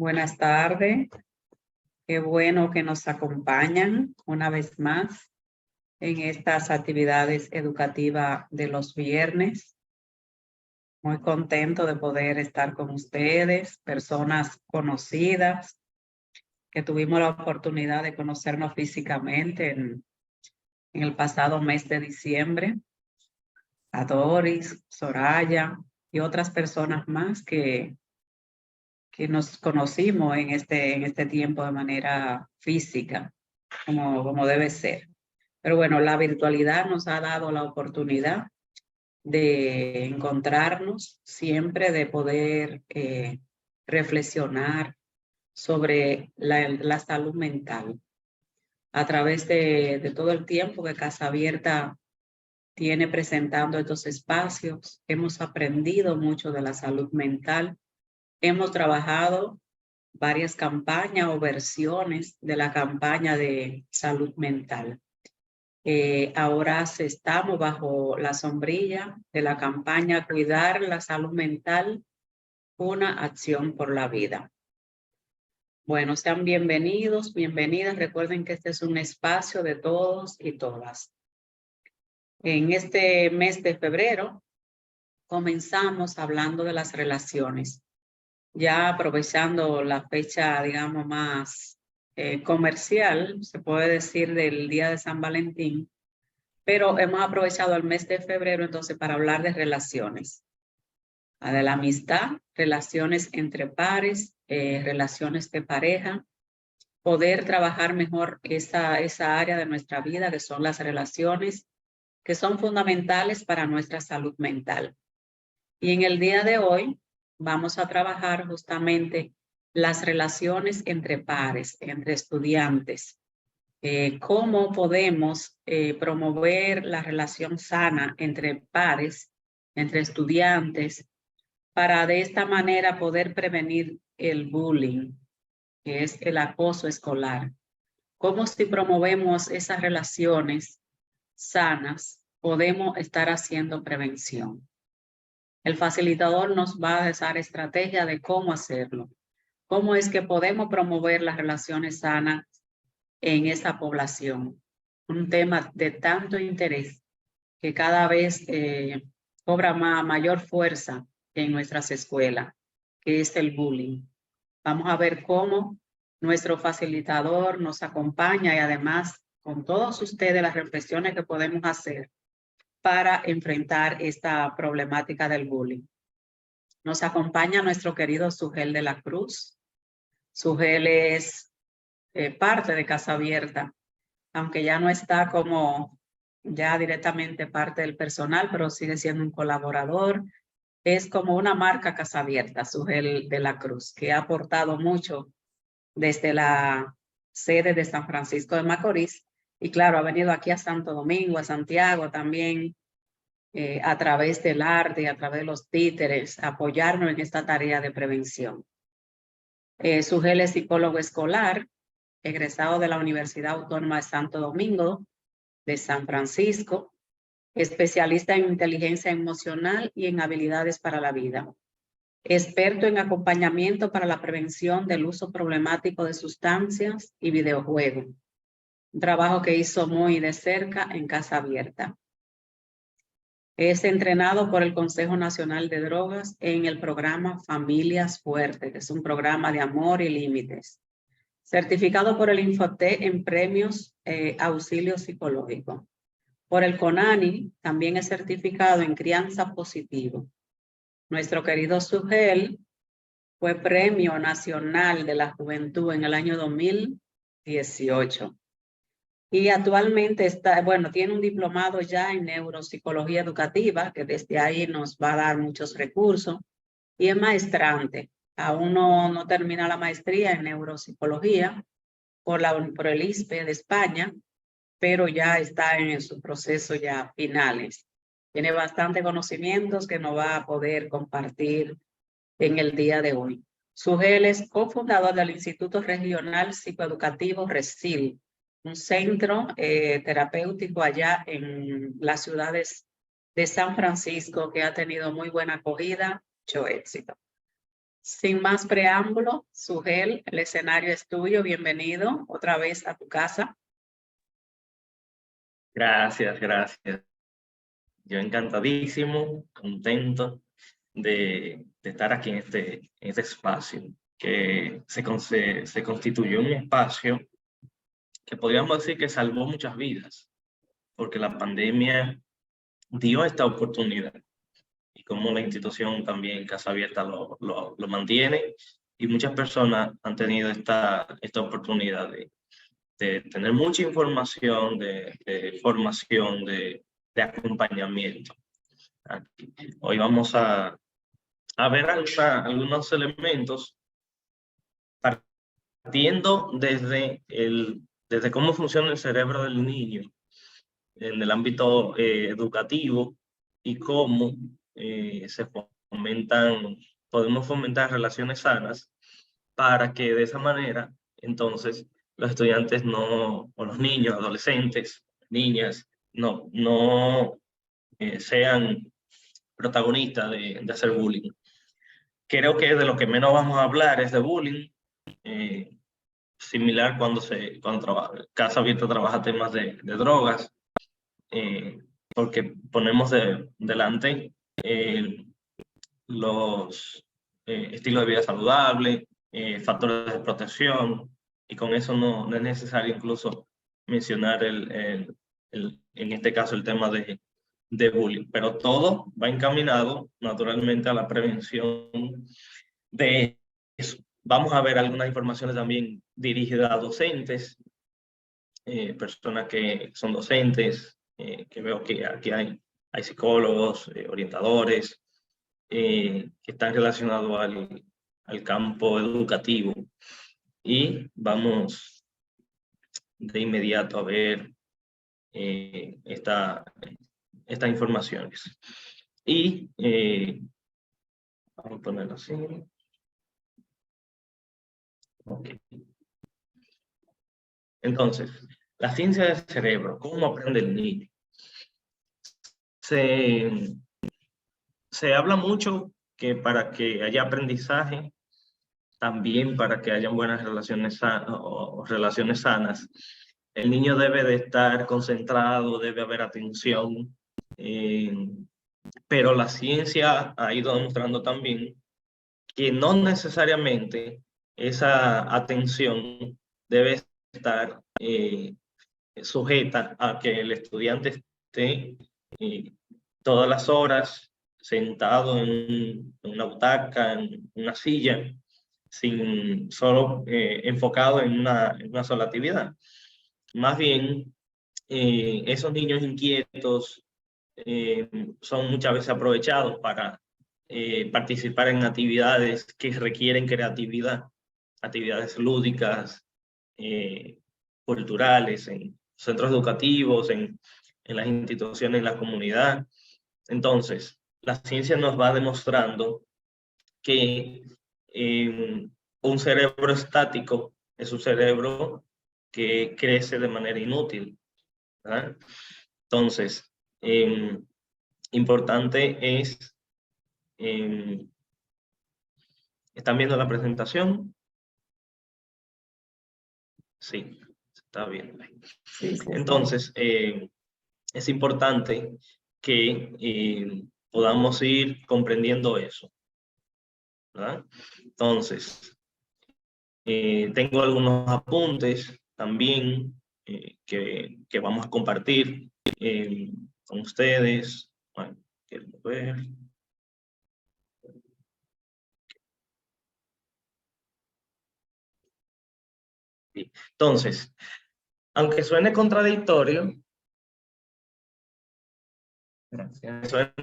Buenas tardes. Qué bueno que nos acompañan una vez más en estas actividades educativas de los viernes. Muy contento de poder estar con ustedes, personas conocidas, que tuvimos la oportunidad de conocernos físicamente en el pasado mes de diciembre. A Doris, Soraya y otras personas más que nos conocimos en este tiempo de manera física, como debe ser. Pero bueno, la virtualidad nos ha dado la oportunidad de encontrarnos siempre, de poder reflexionar sobre la salud mental. A través de todo el tiempo que Casa Abierta tiene presentando estos espacios, hemos aprendido mucho de la salud mental. Hemos trabajado varias campañas o versiones de la campaña de salud mental. Ahora estamos bajo la sombrilla de la campaña Cuidar la Salud Mental, una acción por la vida. Bueno, sean bienvenidos, bienvenidas. Recuerden que este es un espacio de todos y todas. En este mes de febrero comenzamos hablando de las relaciones. Ya aprovechando la fecha, digamos, más comercial, se puede decir del Día de San Valentín, pero hemos aprovechado el mes de febrero entonces para hablar de relaciones, de la amistad, relaciones entre pares, relaciones de pareja, poder trabajar mejor esa área de nuestra vida que son las relaciones, que son fundamentales para nuestra salud mental. Y en el día de hoy vamos a trabajar justamente las relaciones entre pares, entre estudiantes. Cómo podemos promover la relación sana entre pares, entre estudiantes, para de esta manera poder prevenir el bullying, que es el acoso escolar. Cómo si promovemos esas relaciones sanas, podemos estar haciendo prevención. El facilitador nos va a dar estrategia de cómo hacerlo. Cómo es que podemos promover las relaciones sanas en esa población. Un tema de tanto interés que cada vez cobra mayor fuerza en nuestras escuelas, que es el bullying. Vamos a ver cómo nuestro facilitador nos acompaña y además con todos ustedes las reflexiones que podemos hacer para enfrentar esta problemática del bullying. Nos acompaña nuestro querido Sugel de la Cruz. Sugel es parte de Casa Abierta, aunque ya no está como ya directamente parte del personal, pero sigue siendo un colaborador. Es como una marca Casa Abierta, Sugel de la Cruz, que ha aportado mucho desde la sede de San Francisco de Macorís. Y claro, ha venido aquí a Santo Domingo, a Santiago también, a través del arte, a través de los títeres, apoyarnos en esta tarea de prevención. Sugel es psicólogo escolar, egresado de la Universidad Autónoma de Santo Domingo, de San Francisco, especialista en inteligencia emocional y en habilidades para la vida, experto en acompañamiento para la prevención del uso problemático de sustancias y videojuegos, un trabajo que hizo muy de cerca en Casa Abierta. Es entrenado por el Consejo Nacional de Drogas en el programa Familias Fuertes, que es un programa de amor y límites. Certificado por el Infotec en premios auxilio psicológico. Por el CONANI también es certificado en crianza positivo. Nuestro querido Sugel fue Premio Nacional de la Juventud en el año 2018. Y actualmente tiene un diplomado ya en neuropsicología educativa, que desde ahí nos va a dar muchos recursos, y es maestrante. Aún no termina la maestría en neuropsicología por el ISPE de España, pero ya está en su proceso ya finales. Tiene bastante conocimientos que nos va a poder compartir en el día de hoy. Sugel es cofundador del Instituto Regional Psicoeducativo RESIL, un centro terapéutico allá en las ciudades de San Francisco que ha tenido muy buena acogida, mucho éxito. Sin más preámbulo, Sugel, el escenario es tuyo. Bienvenido otra vez a tu casa. Gracias, gracias. Yo encantadísimo, contento de estar aquí en este espacio, que se constituyó un espacio que podríamos decir que salvó muchas vidas, porque la pandemia dio esta oportunidad y como la institución también Casa Abierta lo mantiene, y muchas personas han tenido esta oportunidad de tener mucha información, de formación, de acompañamiento. Aquí. Hoy vamos a ver algunos elementos partiendo desde cómo funciona el cerebro del niño en el ámbito educativo y cómo podemos fomentar relaciones sanas para que de esa manera, entonces, los estudiantes o los niños, adolescentes, niñas, no sean protagonistas de hacer bullying. Creo que de lo que menos vamos a hablar es de bullying, similar cuando Casa Abierta trabaja temas de drogas, porque ponemos delante los estilos de vida saludable, factores de protección, y con eso no es necesario incluso mencionar en este caso el tema de bullying, pero todo va encaminado naturalmente a la prevención de eso. Vamos a ver algunas informaciones también dirigidas a docentes, personas que son docentes, que veo que aquí hay psicólogos, orientadores, que están relacionados al campo educativo. Y vamos de inmediato a ver estas informaciones. Y vamos a ponerlo así. Okay. Entonces, la ciencia del cerebro, ¿cómo aprende el niño? Se habla mucho que para que haya aprendizaje, también para que haya buenas relaciones sanas, el niño debe de estar concentrado, debe haber atención, pero la ciencia ha ido demostrando también que no necesariamente esa atención debe estar sujeta a que el estudiante esté todas las horas sentado en una butaca, en una silla, solo enfocado en una sola actividad. Más bien, esos niños inquietos son muchas veces aprovechados para participar en actividades que requieren creatividad, actividades lúdicas, culturales, en centros educativos, en las instituciones, en la comunidad. Entonces, la ciencia nos va demostrando que un cerebro estático es un cerebro que crece de manera inútil, ¿verdad? Entonces, importante es, ¿están viendo la presentación? Sí, está bien. Sí. Entonces, es importante que podamos ir comprendiendo eso, ¿verdad? Entonces, tengo algunos apuntes también que vamos a compartir con ustedes. Bueno, quiero ver. Entonces, aunque suene contradictorio, suene,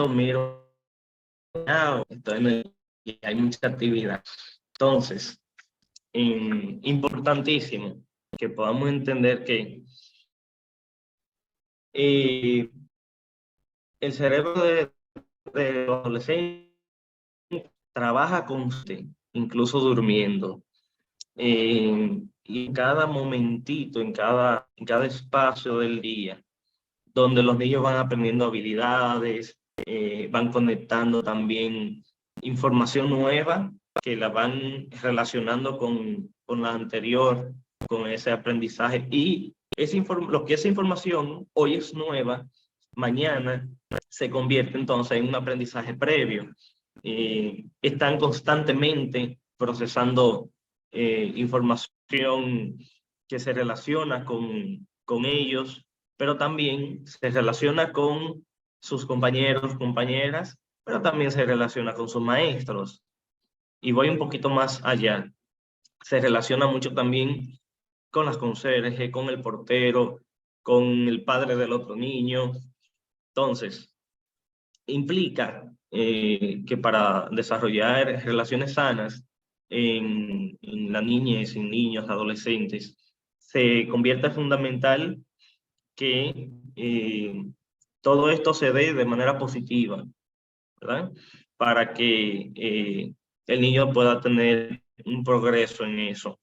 miro, entonces hay mucha actividad. Entonces, importantísimo que podamos entender que el cerebro de los adolescentes trabaja con usted, incluso durmiendo. y en cada momentito, en cada espacio del día, donde los niños van aprendiendo habilidades, van conectando también información nueva que la van relacionando con la anterior, con ese aprendizaje. Y lo que esa información hoy es nueva, mañana se convierte entonces en un aprendizaje previo. Están constantemente procesando información que se relaciona con ellos, pero también se relaciona con sus compañeros, compañeras, pero también se relaciona con sus maestros. Y voy un poquito más allá. Se relaciona mucho también con las conserjes, con el portero, con el padre del otro niño. Entonces, implica que para desarrollar relaciones sanas en la niñez, en niños, adolescentes, se convierte fundamental que todo esto se dé de manera positiva, ¿verdad? Para que el niño pueda tener un progreso en eso.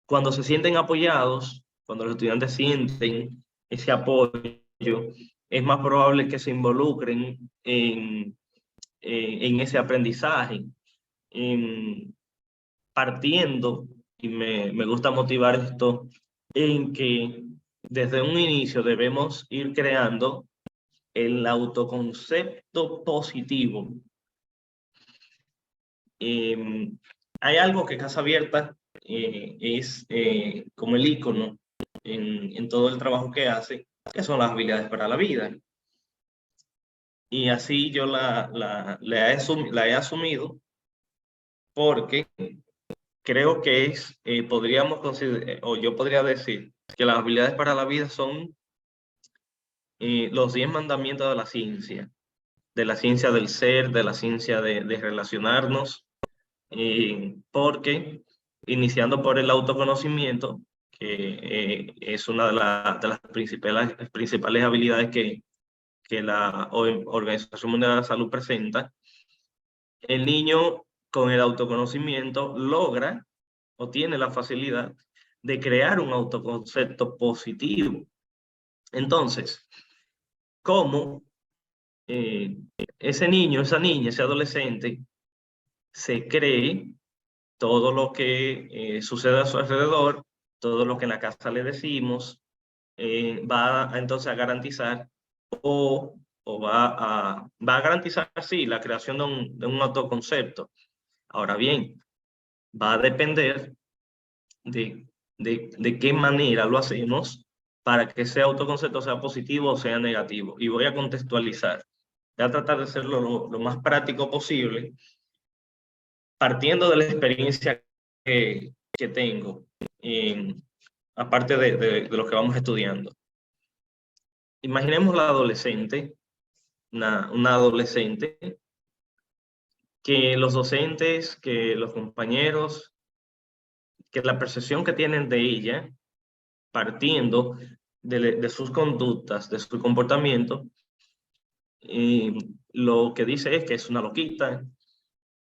Cuando se sienten apoyados, cuando los estudiantes sienten ese apoyo, es más probable que se involucren en ese aprendizaje, partiendo, y me gusta motivar esto, en que desde un inicio debemos ir creando el autoconcepto positivo. Hay algo que Casa Abierta es como el ícono en todo el trabajo que hace, que son las habilidades para la vida. Y así yo la he asumido porque creo que podríamos considerar, o yo podría decir, que las habilidades para la vida son los 10 mandamientos de la ciencia del ser, de la ciencia de relacionarnos, porque iniciando por el autoconocimiento, que es una de las principales habilidades que la Organización Mundial de la Salud presenta, el niño con el autoconocimiento logra o tiene la facilidad de crear un autoconcepto positivo. Entonces, ¿cómo ese niño, esa niña, ese adolescente se cree todo lo que sucede a su alrededor, todo lo que en la casa le decimos, va entonces a garantizar va a garantizar, sí, la creación de un autoconcepto. Ahora bien, va a depender de qué manera lo hacemos para que ese autoconcepto sea positivo o sea negativo. Y voy a contextualizar. Voy a tratar de hacerlo lo más práctico posible, partiendo de la experiencia que tengo, aparte de lo que vamos estudiando. Imaginemos la adolescente, una adolescente, que los docentes, que los compañeros, que la percepción que tienen de ella, partiendo de sus conductas, de su comportamiento, lo que dice es que es una loquita,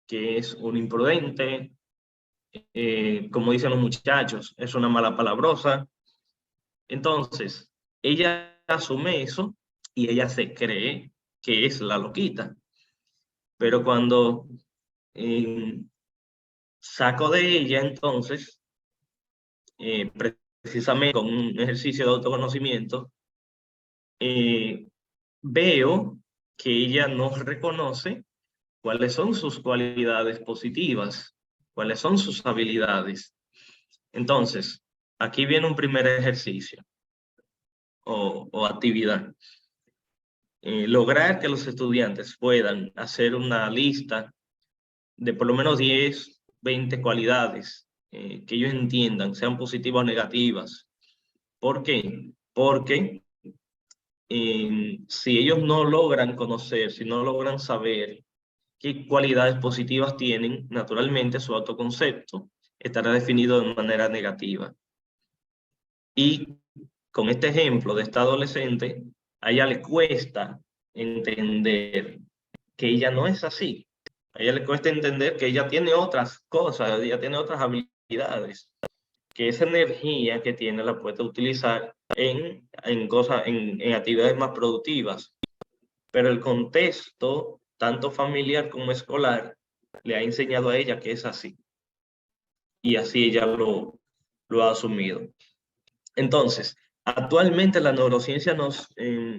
que es un imprudente, como dicen los muchachos, es una mala palabrosa. Entonces, ella asume eso y ella se cree que es la loquita. Pero cuando saco de ella, entonces, precisamente con un ejercicio de autoconocimiento, veo que ella no reconoce cuáles son sus cualidades positivas, cuáles son sus habilidades. Entonces, aquí viene un primer ejercicio o actividad. Lograr que los estudiantes puedan hacer una lista de por lo menos 10, 20 cualidades que ellos entiendan, sean positivas o negativas. ¿Por qué? Porque si ellos no logran conocer, si no logran saber qué cualidades positivas tienen, naturalmente su autoconcepto estará definido de manera negativa. Y con este ejemplo de esta adolescente, a ella le cuesta entender que ella no es así. A ella le cuesta entender que ella tiene otras cosas, ella tiene otras habilidades. que esa energía que tiene la puede utilizar en cosas, en actividades más productivas. Pero el contexto, tanto familiar como escolar, le ha enseñado a ella que es así. Y así ella lo ha asumido. Entonces, actualmente la neurociencia nos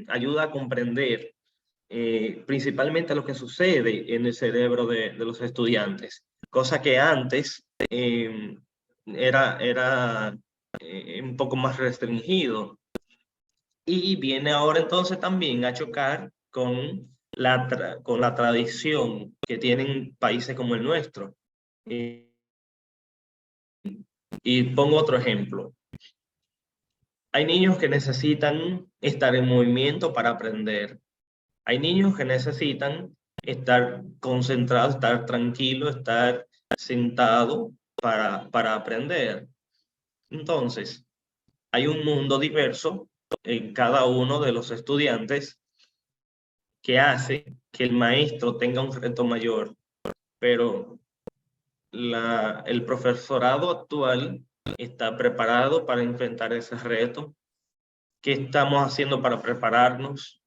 ayuda a comprender principalmente lo que sucede en el cerebro de los estudiantes, cosa que antes era un poco más restringido. Y viene ahora entonces también a chocar con con la tradición que tienen países como el nuestro. Y pongo otro ejemplo. Hay niños que necesitan estar en movimiento para aprender. Hay niños que necesitan estar concentrados, estar tranquilos, estar sentados para aprender. Entonces, hay un mundo diverso en cada uno de los estudiantes que hace que el maestro tenga un reto mayor, pero el profesorado actual está preparado para enfrentar ese reto. ¿Qué estamos haciendo para prepararnos?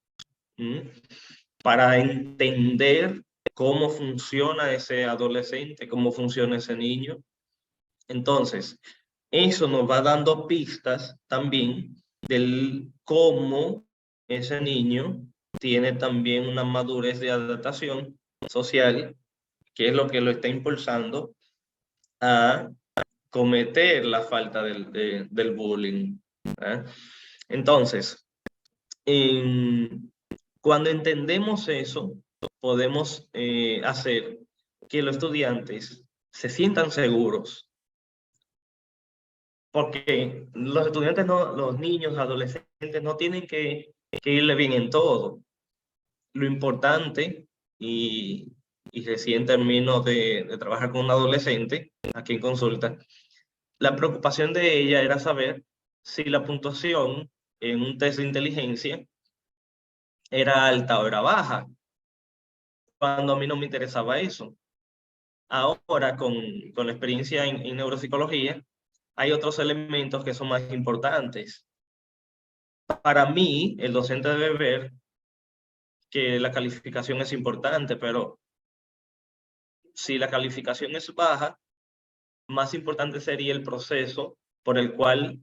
¿Mm? Para entender cómo funciona ese adolescente, cómo funciona ese niño. Entonces, eso nos va dando pistas también del cómo ese niño tiene también una madurez de adaptación social, que es lo que lo está impulsando a cometer la falta del bullying. ¿Eh? Entonces, cuando entendemos eso, podemos hacer que los estudiantes se sientan seguros, porque los estudiantes, no, los niños, adolescentes, no tienen que irle bien en todo. Lo importante, y recién termino de trabajar con un adolescente aquí en consulta, la preocupación de ella era saber si la puntuación en un test de inteligencia era alta o era baja, cuando a mí no me interesaba eso. Ahora, con la experiencia en neuropsicología, hay otros elementos que son más importantes. Para mí, el docente debe ver que la calificación es importante, pero si la calificación es baja, más importante sería el proceso por el cual,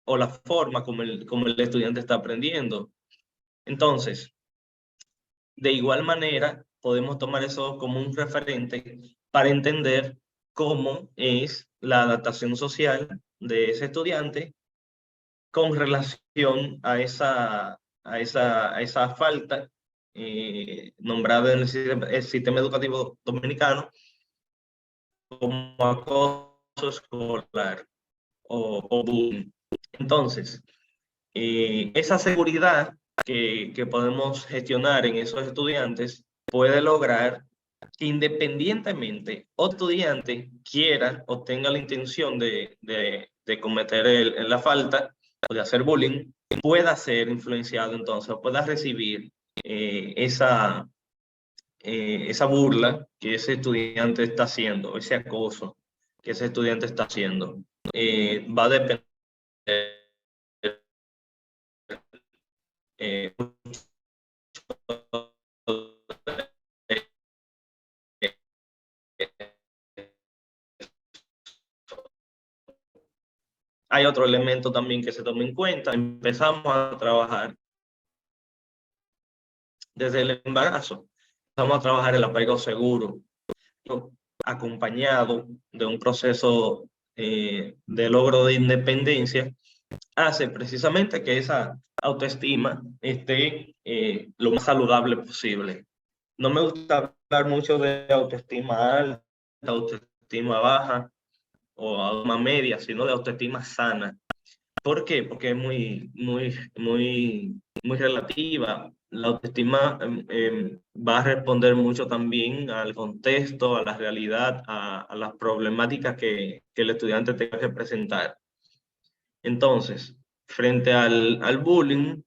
o la forma como el estudiante está aprendiendo. Entonces, de igual manera, podemos tomar eso como un referente para entender cómo es la adaptación social de ese estudiante con relación a esa falta nombrada en el sistema educativo dominicano como acoso escolar o bullying. Entonces, esa seguridad que podemos gestionar en esos estudiantes puede lograr que independientemente otro estudiante quiera o tenga la intención de cometer la falta o de hacer bullying, pueda ser influenciado entonces, pueda recibir esa burla que ese estudiante está haciendo, ese acoso que ese estudiante está haciendo. Va a depender hay otro elemento también que se toma en cuenta. Empezamos a trabajar desde el embarazo. Empezamos a trabajar el apego seguro, acompañado de un proceso de logro de independencia, hace precisamente que esa autoestima esté lo más saludable posible. No me gusta hablar mucho de autoestima alta, autoestima baja o autoestima media, sino de autoestima sana. ¿Por qué? Porque es muy relativa. La autoestima va a responder mucho también al contexto, a la realidad, a las problemáticas que el estudiante tenga que presentar. Entonces, frente al bullying,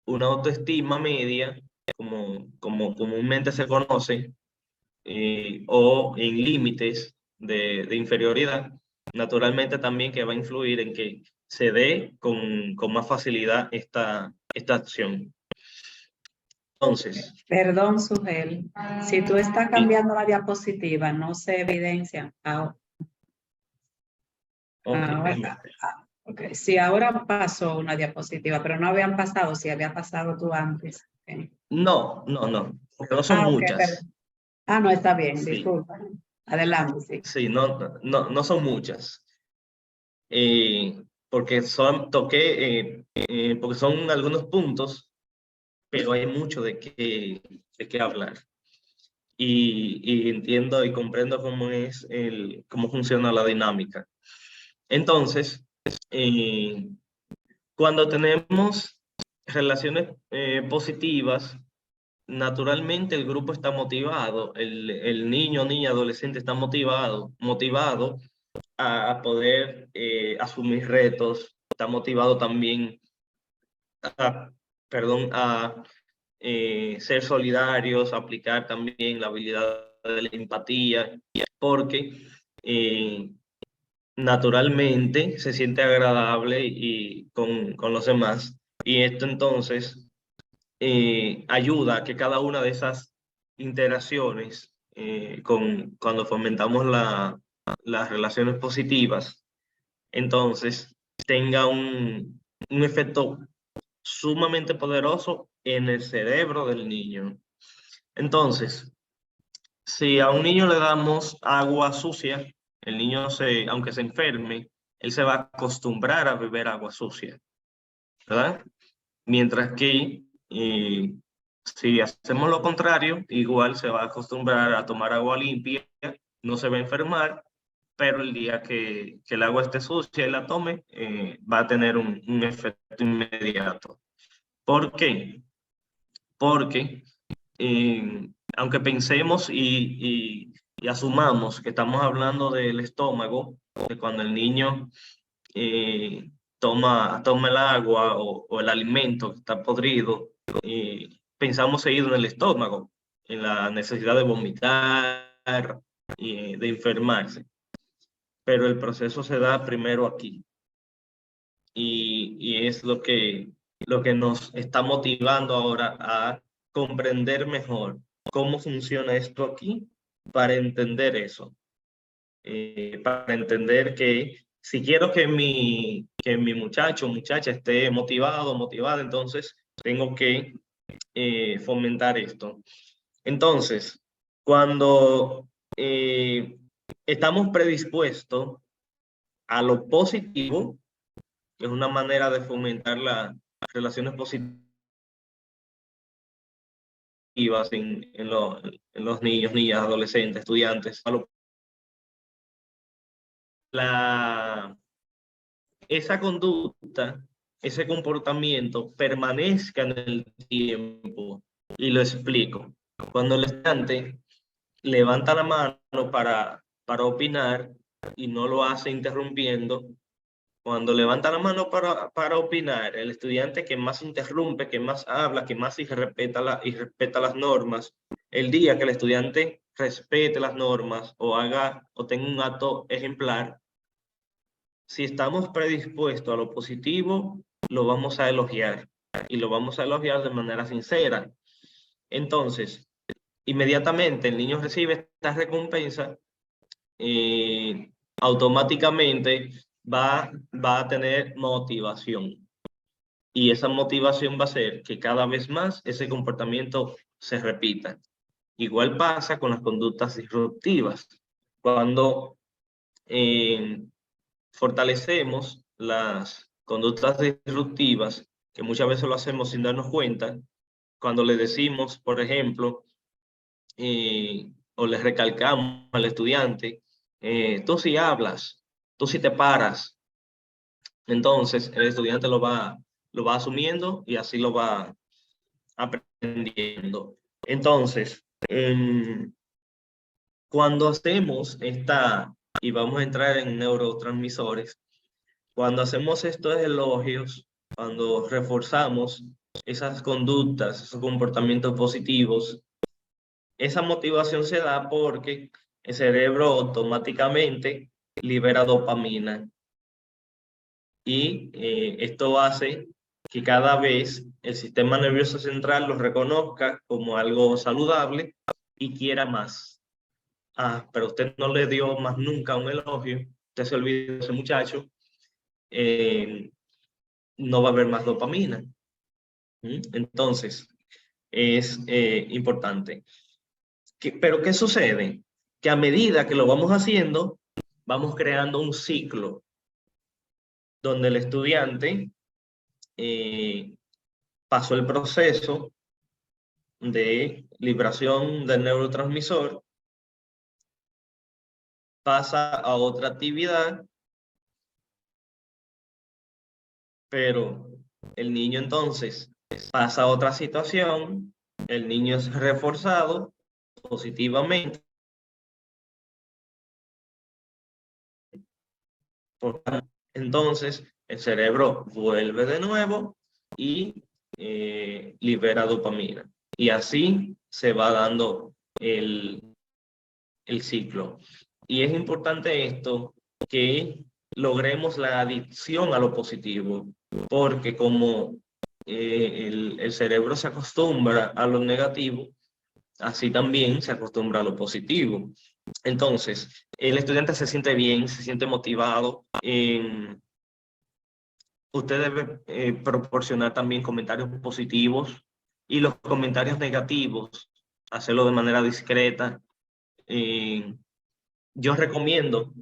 una autoestima media, como comúnmente se conoce, o en límites de inferioridad, naturalmente también que va a influir en que se dé con más facilidad esta acción. Entonces, Perdón, Sugel. Si tú estás sí, cambiando la diapositiva, no se evidencia. ok, déjame Ahora, ver. okay. Sí, ahora pasó una diapositiva, pero no habían pasado, si había pasado tú antes. Ok. No, no, no, porque no son Ok, muchas. perdón. No, está bien, Sí, disculpa. Adelante, sí. sí, no son muchas. Porque porque son algunos puntos, pero hay mucho de qué hablar. Y entiendo y comprendo cómo funciona la dinámica. Entonces, eh, cuando tenemos relaciones positivas, naturalmente el grupo está motivado, el niño, niña, adolescente está motivado a poder asumir retos, está motivado también a, perdón, a ser solidarios, aplicar también la habilidad de la empatía, porque eh, naturalmente se siente agradable y con los demás. Y esto entonces ayuda a que cada una de esas interacciones, cuando fomentamos las relaciones positivas, entonces tenga un efecto sumamente poderoso en el cerebro del niño. Entonces, si a un niño le damos agua sucia, el niño aunque se enferme, él se va a acostumbrar a beber agua sucia, ¿verdad? Mientras que si hacemos lo contrario, igual se va a acostumbrar a tomar agua limpia, no se va a enfermar, pero el día que el agua esté sucia y la tome, va a tener un efecto inmediato. ¿Por qué? Porque aunque pensemos y asumamos que estamos hablando del estómago, de cuando el niño toma el agua o el alimento que está podrido, pensamos seguido en el estómago, en la necesidad de vomitar y de enfermarse. Pero el proceso se da primero aquí y es lo que nos está motivando ahora a comprender mejor cómo funciona esto aquí para entender eso, para entender que si quiero que mi muchacho o muchacha esté motivado o motivada, entonces tengo que fomentar esto. Entonces, cuando estamos predispuestos a lo positivo, que es una manera de fomentar las relaciones positivas en los niños, niñas, adolescentes, estudiantes, la, esa conducta, ese comportamiento permanezca en el tiempo. Y lo explico. Cuando el estudiante levanta la mano para opinar y no lo hace interrumpiendo, cuando levanta la mano para opinar, el estudiante que más interrumpe, que más habla, que más irrespeta las normas, el día que el estudiante respete las normas o tenga un acto ejemplar, si estamos predispuestos a lo positivo, lo vamos a elogiar y lo vamos a elogiar de manera sincera. Entonces, inmediatamente el niño recibe esta recompensa, automáticamente va a tener motivación. Y esa motivación va a ser que cada vez más ese comportamiento se repita. Igual pasa con las conductas disruptivas. Cuando eh, fortalecemos las conductas disruptivas, que muchas veces lo hacemos sin darnos cuenta, cuando le decimos, por ejemplo, o le recalcamos al estudiante, tú sí hablas, tú sí te paras, entonces el estudiante lo va asumiendo y así lo va aprendiendo. Entonces, cuando hacemos y vamos a entrar en neurotransmisores, cuando hacemos estos elogios, cuando reforzamos esas conductas, esos comportamientos positivos, esa motivación se da porque el cerebro automáticamente libera dopamina y esto hace que cada vez el sistema nervioso central lo reconozca como algo saludable y quiera más. Ah, pero usted no le dio más nunca un elogio, usted se olvida de ese muchacho, no va a haber más dopamina. Entonces, es importante. Pero ¿qué sucede? Que a medida que lo vamos haciendo, vamos creando un ciclo donde el estudiante pasó el proceso de liberación del neurotransmisor, pasa a otra actividad, pero el niño entonces pasa a otra situación, el niño es reforzado positivamente, entonces el cerebro vuelve de nuevo y libera dopamina. Y así se va dando el ciclo. Y es importante esto, que logremos la adicción a lo positivo, porque como el cerebro se acostumbra a lo negativo, así también se acostumbra a lo positivo. Entonces, el estudiante se siente bien, se siente motivado. Usted debe proporcionar también comentarios positivos y los comentarios negativos, hacerlo de manera discreta. Yo recomiendo,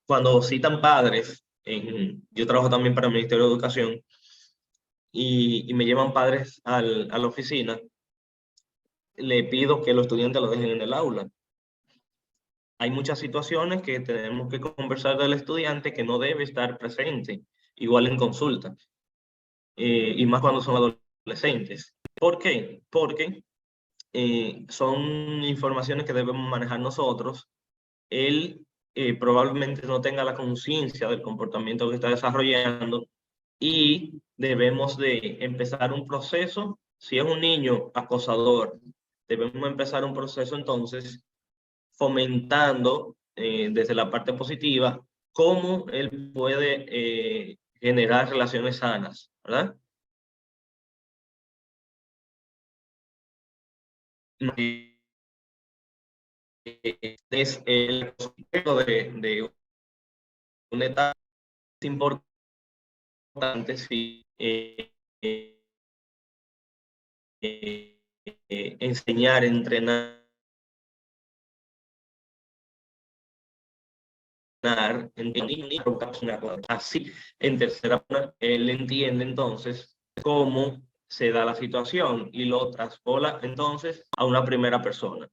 cuando citan padres, yo trabajo también para el Ministerio de Educación, y me llevan padres a la oficina, le pido que los estudiantes lo dejen en el aula. Hay muchas situaciones que tenemos que conversar del estudiante que no debe estar presente, igual en consulta, y más cuando son adolescentes. ¿Por qué? Porque son informaciones que debemos manejar nosotros. Él probablemente no tenga la conciencia del comportamiento que está desarrollando y debemos de empezar un proceso. Si es un niño acosador, debemos empezar un proceso entonces fomentando desde la parte positiva cómo él puede generar relaciones sanas, ¿verdad? Es el concepto de una etapa importante, sí, enseñar, entrenar, así en tercera persona, él entiende entonces cómo se da la situación y lo traspola entonces a una primera persona.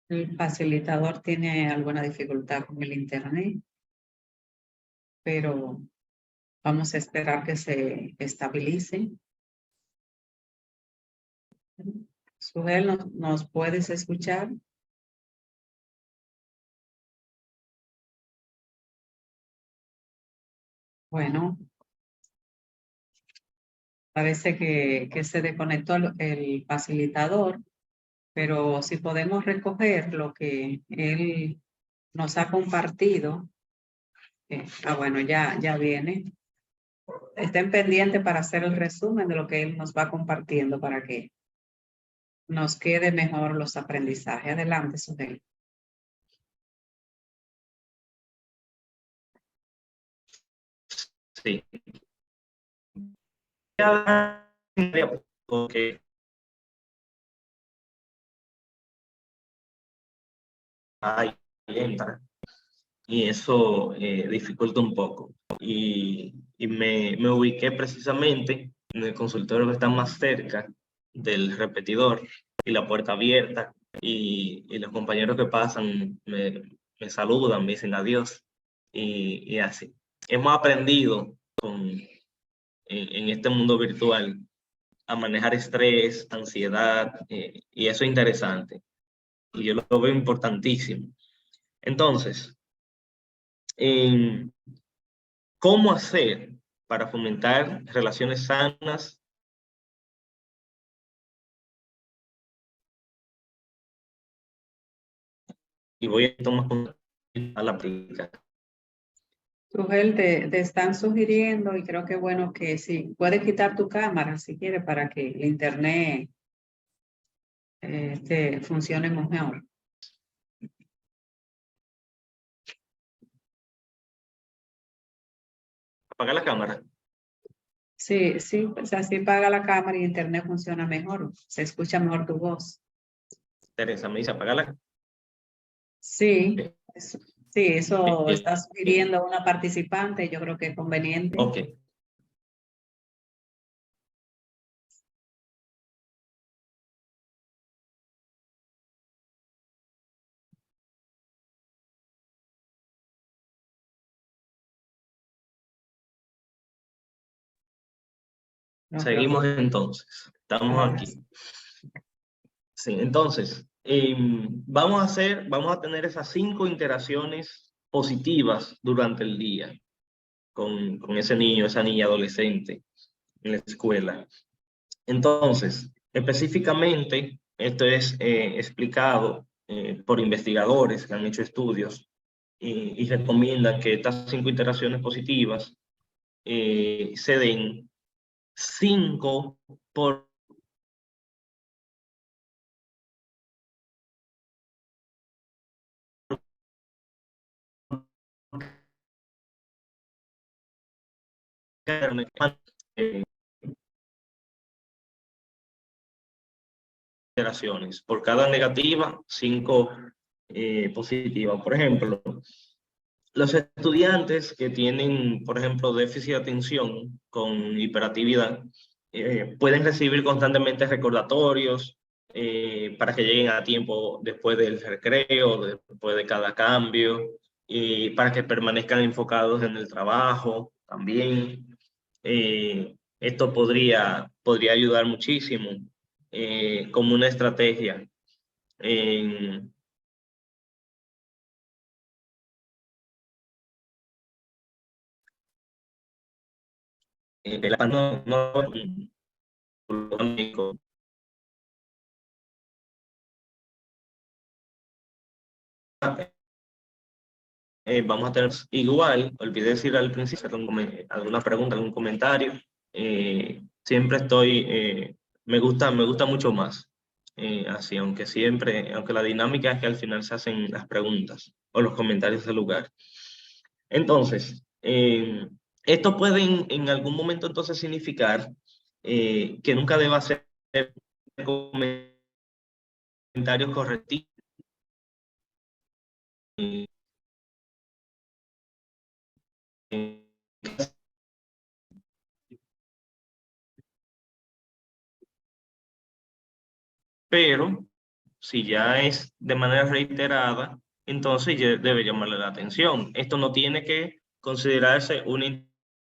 El facilitador tiene alguna dificultad con el internet, pero vamos a esperar que se estabilice. Sujel, ¿nos puedes escuchar? Bueno, parece que se desconectó el facilitador, pero si podemos recoger lo que él nos ha compartido. Bueno, ya viene. Estén pendientes para hacer el resumen de lo que él nos va compartiendo para que nos quede mejor los aprendizajes. Adelante, Sujel. Sí. Porque ahí entra y eso dificulta un poco. Y me ubiqué precisamente en el consultorio que está más cerca del repetidor y la puerta abierta, y los compañeros que pasan me saludan, me dicen adiós, y así. Hemos aprendido en este mundo virtual a manejar estrés, ansiedad, y eso es interesante. Y yo lo veo importantísimo. Entonces, ¿cómo hacer para fomentar relaciones sanas y voy a tomar a la práctica. Sugel, te están sugiriendo y creo que bueno que sí, puedes quitar tu cámara si quieres para que el internet te funcione mejor. Apaga la cámara. Sí, sí, pues así paga la cámara y internet funciona mejor, se escucha mejor tu voz. Teresa me dice, apaga la cámara. Sí, eso está sugiriendo una participante, yo creo que es conveniente. Ok. No creo Seguimos que- entonces. Estamos ahora aquí. sí. Sí, entonces, vamos a tener esas 5 interacciones positivas durante el día con ese niño, esa niña adolescente en la escuela. Entonces, específicamente, esto es explicado por investigadores que han hecho estudios y recomiendan que estas 5 interacciones positivas se den 5 por eh, iteraciones. Por cada negativa, 5 positivas. Por ejemplo, los estudiantes que tienen, por ejemplo, déficit de atención con hiperactividad, pueden recibir constantemente recordatorios para que lleguen a tiempo después del recreo, después de cada cambio, y para que permanezcan enfocados en el trabajo también. Esto podría ayudar muchísimo como una estrategia en vamos a tener igual, olvidé decir al principio alguna pregunta, algún comentario. Siempre me gusta mucho más. Así, aunque la dinámica es que al final se hacen las preguntas o los comentarios del lugar. Entonces, esto puede en algún momento entonces significar que nunca deba hacer comentarios correctivos. Pero si ya es de manera reiterada, entonces ya debe llamarle la atención. Esto no tiene que considerarse una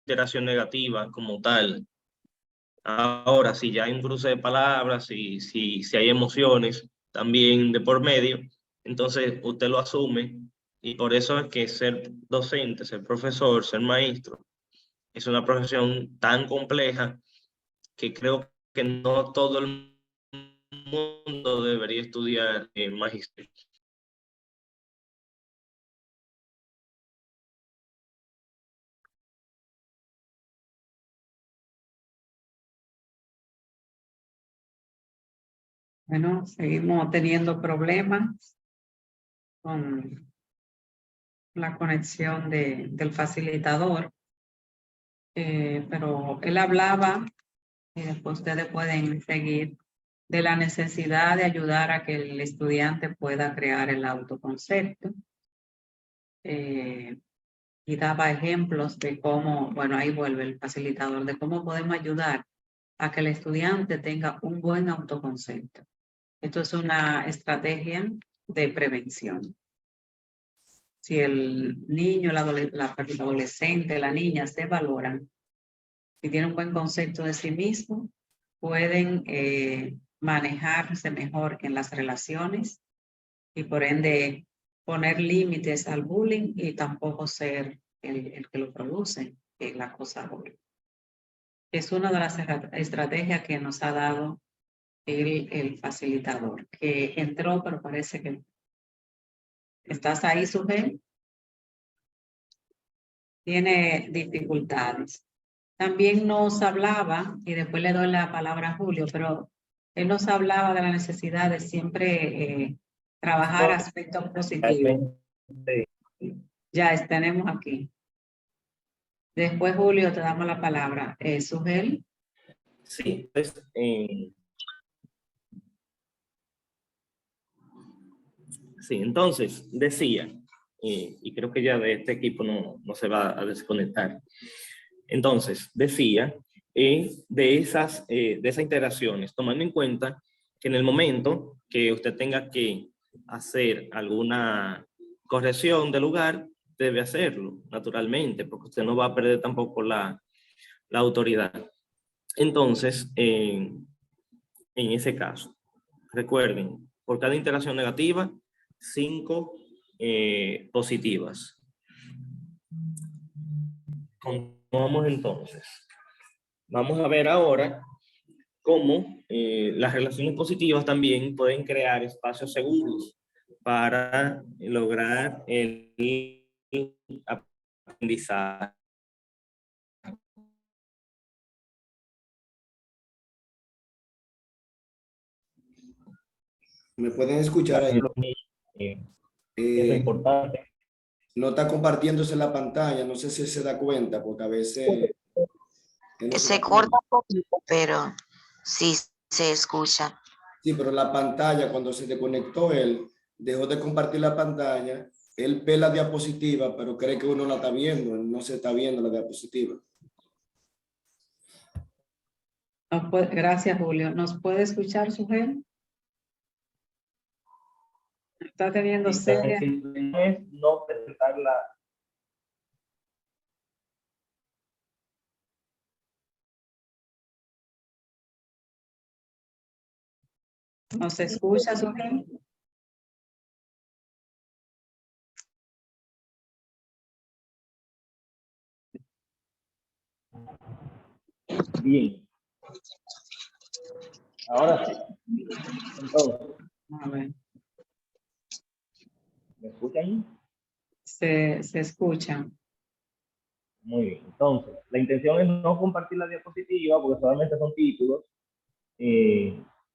interacción negativa como tal. Ahora, si ya hay un cruce de palabras, si hay emociones también de por medio, entonces usted lo asume y por eso es que ser docente, ser profesor, ser maestro, es una profesión tan compleja que creo que no todo el mundo debería estudiar magisterio. Bueno, seguimos teniendo problemas con la conexión del facilitador, pero él hablaba, y después ustedes pueden seguir, de la necesidad de ayudar a que el estudiante pueda crear el autoconcepto. Y daba ejemplos de cómo, bueno, ahí vuelve el facilitador, de cómo podemos ayudar a que el estudiante tenga un buen autoconcepto. Esto es una estrategia de prevención. Si el niño, la adolescente, la niña se valoran, si tienen un buen concepto de sí mismo, pueden manejarse mejor en las relaciones y por ende poner límites al bullying y tampoco ser el que lo produce, el acosador. Es una de las estrategias que nos ha dado el facilitador, que entró, pero parece que estás ahí, Sujel. Tiene dificultades. También nos hablaba, y después le doy la palabra a Julio, pero él nos hablaba de la necesidad de siempre trabajar aspectos positivos. Ya tenemos aquí. Después, Julio, te damos la palabra. Sujel. Sí, pues, sí, entonces decía, y creo que ya de este equipo no se va a desconectar. Entonces, decía de esas integraciones, tomando en cuenta que en el momento que usted tenga que hacer alguna corrección de lugar, debe hacerlo, naturalmente, porque usted no va a perder tampoco la autoridad. Entonces, en ese caso, recuerden, por cada interacción negativa, 5 positivas. Continuamos entonces. Vamos a ver ahora cómo las relaciones positivas también pueden crear espacios seguros para lograr el aprendizaje. ¿Me pueden escuchar ahí? Eso es importante. No está compartiéndose la pantalla, no sé si se da cuenta, porque a veces... Se corta un poquito, pero sí se escucha. Sí, pero la pantalla, cuando se desconectó él, dejó de compartir la pantalla, él ve la diapositiva, pero cree que uno la está viendo, él no se está viendo la diapositiva. Gracias, Julio. ¿Nos puede escuchar, Sujel? Está teniendo serias. No presentar la... ¿Nos escucha, Sujel? Bien. Ahora sí. Entonces, A ver. ¿me escuchan? Se escucha. Muy bien. Entonces, la intención es no compartir la diapositiva porque solamente son títulos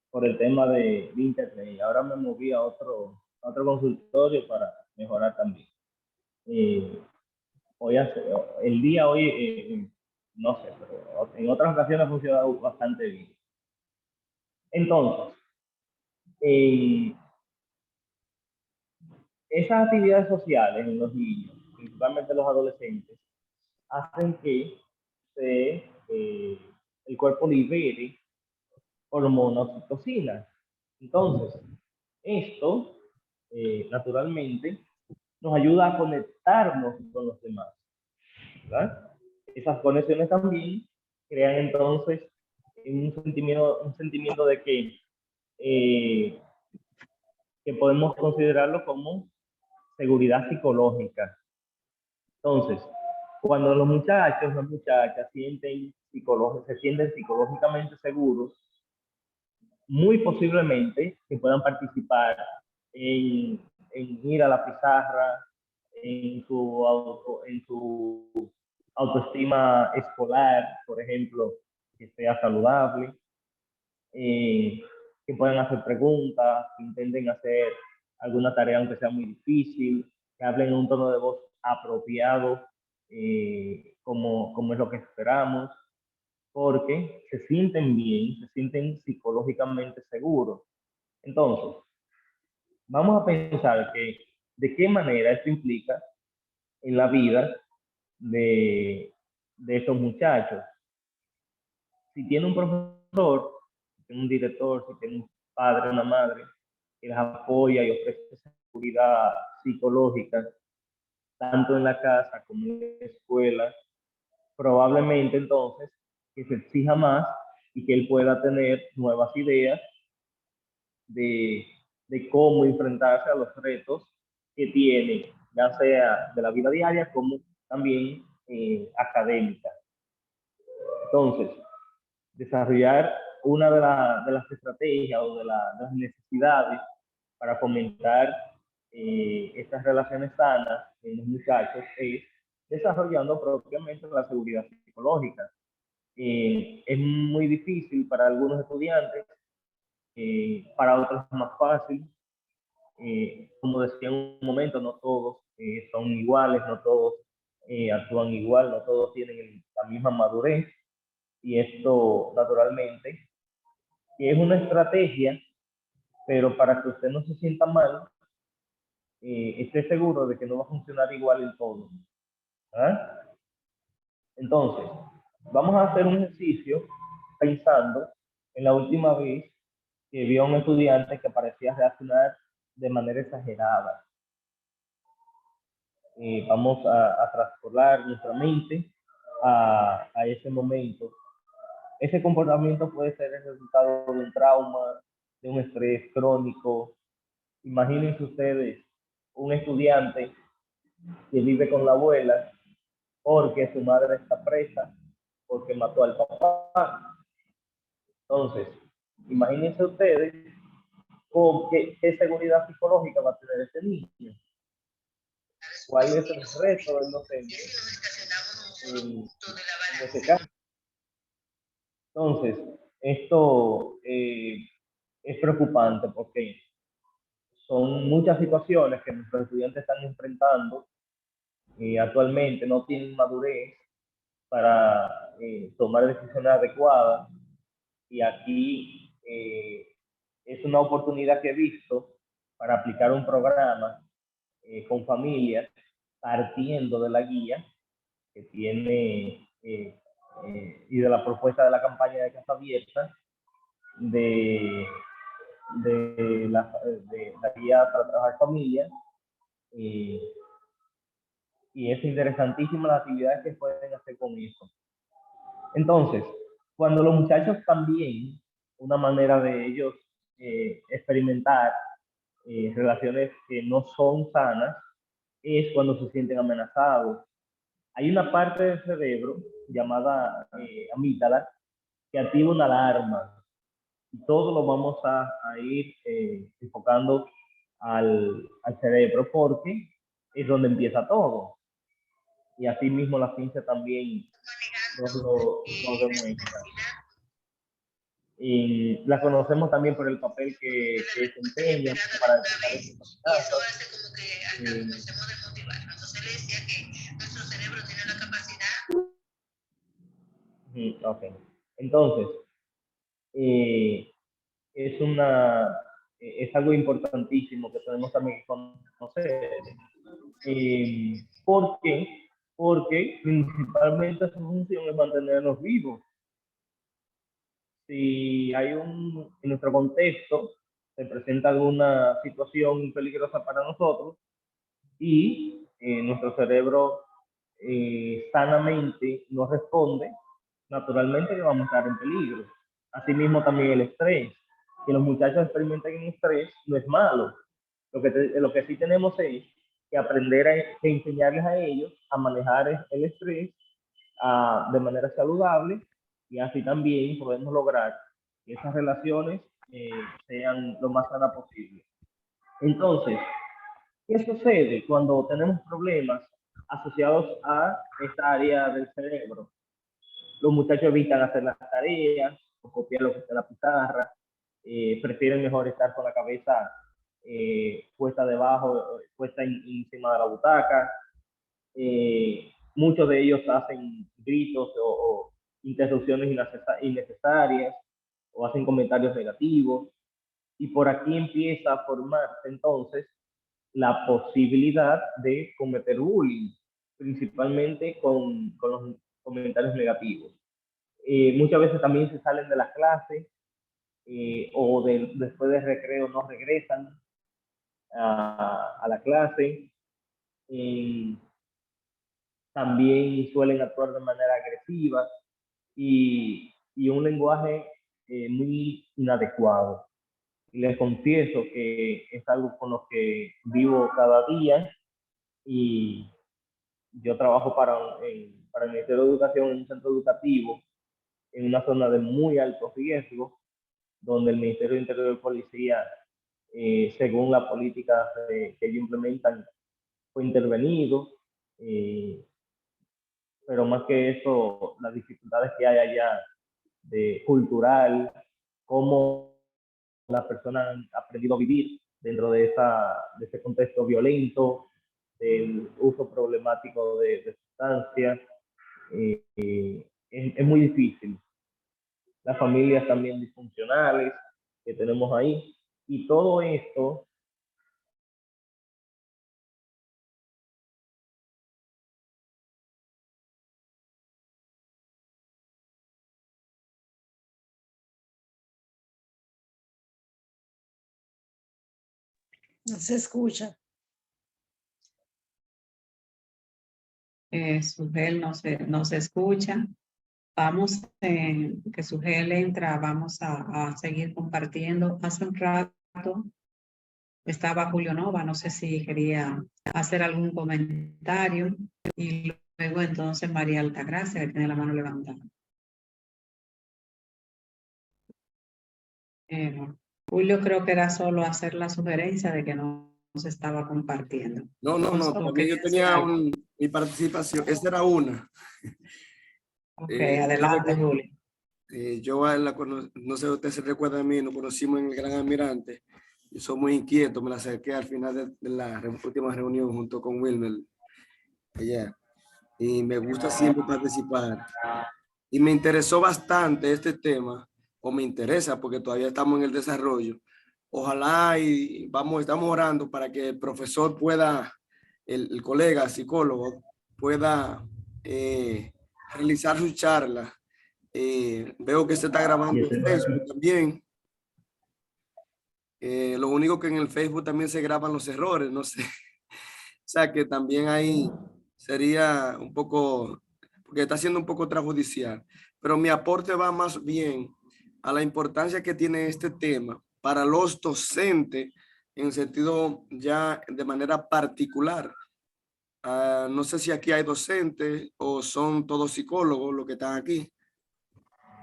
por el tema de internet. Y ahora me moví a otro consultorio para mejorar también. El día hoy, no sé, pero en otras ocasiones ha funcionado bastante bien. Entonces, esas actividades sociales en los niños, principalmente los adolescentes, hacen que el cuerpo libere hormonas oxitocina. Entonces, esto, naturalmente, nos ayuda a conectarnos con los demás, ¿verdad? Esas conexiones también crean entonces un sentimiento de que podemos considerarlo como seguridad psicológica. Entonces, cuando los muchachos, las muchachas se sienten psicológicamente seguros, muy posiblemente que puedan participar en ir a la pizarra, en su autoestima escolar, por ejemplo, que sea saludable, que puedan hacer preguntas, que intenten hacer alguna tarea aunque sea muy difícil, que hablen en un tono de voz apropiado, como es lo que esperamos, porque se sienten bien, se sienten psicológicamente seguros. Entonces, vamos a pensar de qué manera esto implica en la vida de estos muchachos. Si tiene un profesor, si tiene un director, si tiene un padre, una madre, que les apoya y ofrece seguridad psicológica, tanto en la casa como en la escuela, probablemente entonces que se exija más y que él pueda tener nuevas ideas de cómo enfrentarse a los retos que tiene, ya sea de la vida diaria como también académica. Entonces, desarrollar una de las estrategias o de las necesidades para fomentar estas relaciones sanas en los muchachos es desarrollando propiamente la seguridad psicológica. Es muy difícil para algunos estudiantes, para otros es más fácil. Como decía en un momento, no todos son iguales, no todos actúan igual, no todos tienen la misma madurez, y esto naturalmente es una estrategia, pero para que usted no se sienta mal, esté seguro de que no va a funcionar igual en todo. ¿Ah? Entonces, vamos a hacer un ejercicio pensando en la última vez que vio a un estudiante que parecía reaccionar de manera exagerada. Vamos a traspolar nuestra mente a ese momento. Ese comportamiento puede ser el resultado de un trauma, de un estrés crónico. Imagínense ustedes un estudiante que vive con la abuela porque su madre está presa, porque mató al papá. Entonces, imagínense ustedes con qué seguridad psicológica va a tener ese niño. ¿Cuál es el reto del docente en ese caso? Entonces, esto es preocupante porque son muchas situaciones que nuestros estudiantes están enfrentando y actualmente no tienen madurez para tomar decisiones adecuadas, y aquí es una oportunidad que he visto para aplicar un programa con familias partiendo de la guía que tiene y de la propuesta de la campaña de Casa Abierta de la guía para trabajar familia, y es interesantísima las actividades que pueden hacer con eso. Entonces, cuando los muchachos también, una manera de ellos experimentar relaciones que no son sanas es cuando se sienten amenazados. Hay una parte del cerebro llamada amígdala que activa una alarma. Todo lo vamos a ir enfocando al cerebro porque es donde empieza todo. Y así mismo la ciencia también nos demuestra. Y la conocemos también por el papel que desempeña para detectar estos casos. Ok. Entonces, es algo importantísimo que tenemos también que conocer. ¿Por qué? Porque principalmente su función es mantenernos vivos. Si hay en nuestro contexto se presenta alguna situación peligrosa para nosotros y nuestro cerebro sanamente no responde, naturalmente que vamos a estar en peligro. Asimismo también el estrés. Que los muchachos experimenten estrés no es malo. Lo que sí tenemos es que aprender a enseñarles a ellos a manejar el estrés de manera saludable, y así también podemos lograr que esas relaciones sean lo más sanas posible. Entonces, ¿qué sucede cuando tenemos problemas asociados a esta área del cerebro? Los muchachos evitan hacer las tareas o copiar lo que está en la pizarra, prefieren mejor estar con la cabeza puesta debajo, puesta encima de la butaca. Muchos de ellos hacen gritos o interrupciones innecesarias o hacen comentarios negativos, y por aquí empieza a formarse entonces la posibilidad de cometer bullying, principalmente con los comentarios negativos. Muchas veces también se salen de la clase o después del recreo no regresan a la clase. También suelen actuar de manera agresiva y un lenguaje muy inadecuado. Les confieso que es algo con lo que vivo cada día, y yo trabajo para el Ministerio de Educación en un centro educativo en una zona de muy alto riesgo, donde el Ministerio de Interior y Policía, según la política que ellos implementan, fue intervenido. Pero más que eso, las dificultades que hay allá de cultural, cómo las personas han aprendido a vivir dentro de ese contexto violento, del uso problemático de sustancias, es muy difícil. Las familias también disfuncionales que tenemos ahí, y todo esto No se escucha. Sugel no se escucha. Vamos, que Sugel entra, vamos a seguir compartiendo. Hace un rato estaba Julio Nova, no sé si quería hacer algún comentario. Y luego entonces María Altagracia, que tiene la mano levantada. Julio creo que era solo hacer la sugerencia de que no se estaba compartiendo. No, también yo tenía mi participación, esa era una. Ok, adelante, Julio. Yo no sé si usted se recuerda de mí, nos conocimos en el Gran Almirante. Yo soy muy inquieto, me la acerqué al final de la última reunión junto con Wilmer allá. Y me gusta siempre participar. Y me interesó bastante este tema, o me interesa porque todavía estamos en el desarrollo. Ojalá y estamos orando para que el profesor pueda, el colega psicólogo, pueda realizar su charla. Veo que se está grabando en Facebook también. Lo único que en el Facebook también se graban los errores, no sé. O sea que también ahí sería un poco, porque está siendo un poco extrajudicial. Pero mi aporte va más bien a la importancia que tiene este tema para los docentes en sentido ya de manera particular. No sé si aquí hay docentes o son todos psicólogos los que están aquí,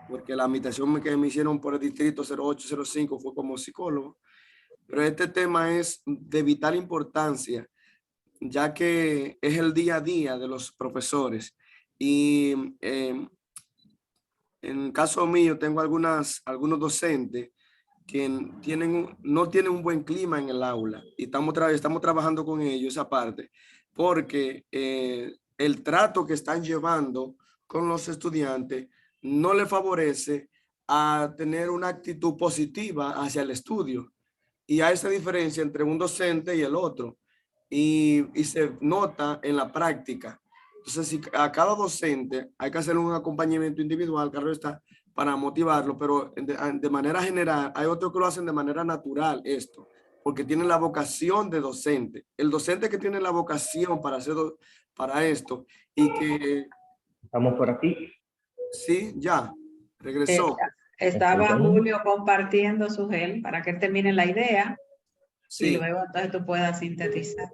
porque la invitación que me hicieron por el distrito 0805 fue como psicólogo. Pero este tema es de vital importancia, ya que es el día a día de los profesores. Y en el caso mío, tengo algunos docentes que no tienen un buen clima en el aula y estamos trabajando con ellos esa parte, porque el trato que están llevando con los estudiantes no le favorece a tener una actitud positiva hacia el estudio. Y hay esa diferencia entre un docente y el otro. Y se nota en la práctica. Entonces, si a cada docente hay que hacer un acompañamiento individual, claro está, para motivarlo, pero de manera general, hay otros que lo hacen de manera natural esto, porque tienen la vocación de docente. El docente que tiene la vocación para esto y que... Estamos por aquí. Sí, ya, regresó. Estaba Julio compartiendo su gel para que él termine la idea. Sí. Y luego entonces tú puedas sintetizar.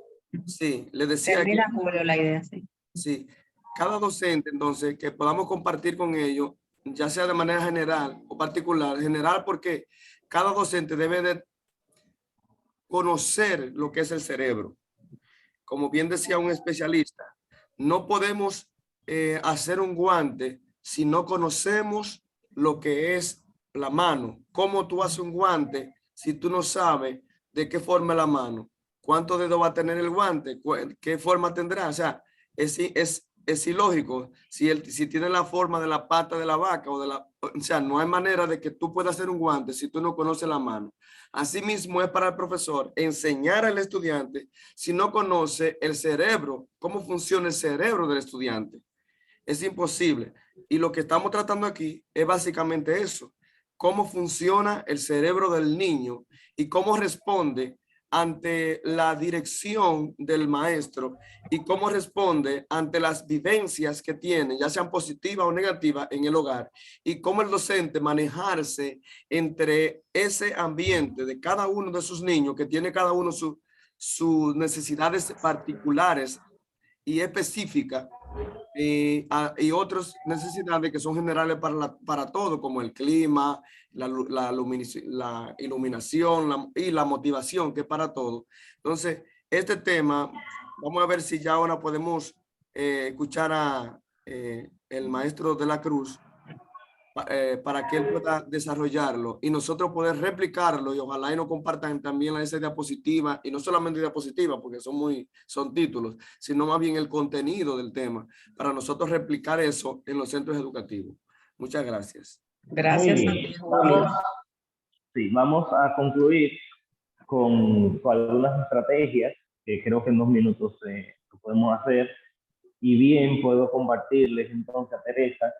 Sí, le decía termina Julio la idea, sí. Sí, cada docente entonces que podamos compartir con ellos, ya sea de manera general o particular, general porque cada docente debe de conocer lo que es el cerebro. Como bien decía un especialista, no podemos hacer un guante si no conocemos lo que es la mano. ¿Cómo tú haces un guante si tú no sabes de qué forma es la mano? ¿Cuántos dedos va a tener el guante? ¿Qué forma tendrá? O sea, es ilógico. Si tiene la forma de la pata de la vaca o sea, no hay manera de que tú puedas hacer un guante si tú no conoces la mano. Asimismo es para el profesor enseñar al estudiante si no conoce el cerebro, cómo funciona el cerebro del estudiante. Es imposible. Y lo que estamos tratando aquí es básicamente eso. Cómo funciona el cerebro del niño y cómo responde ante la dirección del maestro y cómo responde ante las vivencias que tiene, ya sean positivas o negativas en el hogar, y cómo el docente manejarse entre ese ambiente de cada uno de sus niños, que tiene cada uno sus necesidades particulares y específicas, y otras necesidades que son generales para todo, como el clima, la iluminación y la motivación, que es para todo. Entonces, este tema, vamos a ver si ya ahora podemos escuchar a el maestro de la Cruz para que él pueda desarrollarlo y nosotros poder replicarlo, y ojalá y nos compartan también esa diapositiva, y no solamente diapositiva porque son títulos, sino más bien el contenido del tema, para nosotros replicar eso en los centros educativos. Muchas gracias. Gracias a Muy ti, bien. Julio. Vamos a concluir con algunas estrategias que creo que en 2 minutos lo podemos hacer, y bien puedo compartirles entonces a Teresa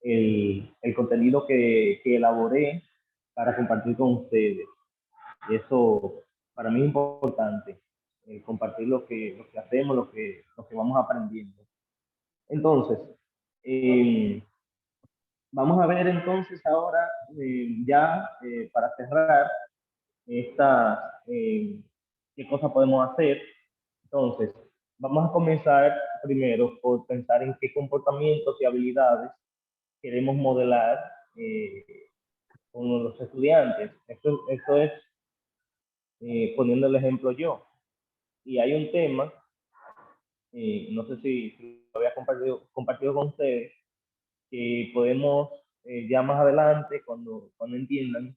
el contenido que elaboré para compartir con ustedes. Y eso para mí es importante, compartir lo que hacemos, lo que vamos aprendiendo. Entonces, vamos a ver entonces ahora, para cerrar, qué cosas podemos hacer. Entonces, vamos a comenzar primero por pensar en qué comportamientos y habilidades queremos modelar con los estudiantes. Esto es poniendo el ejemplo yo. Y hay un tema, no sé si lo había compartido con ustedes, que podemos ya más adelante, cuando entiendan,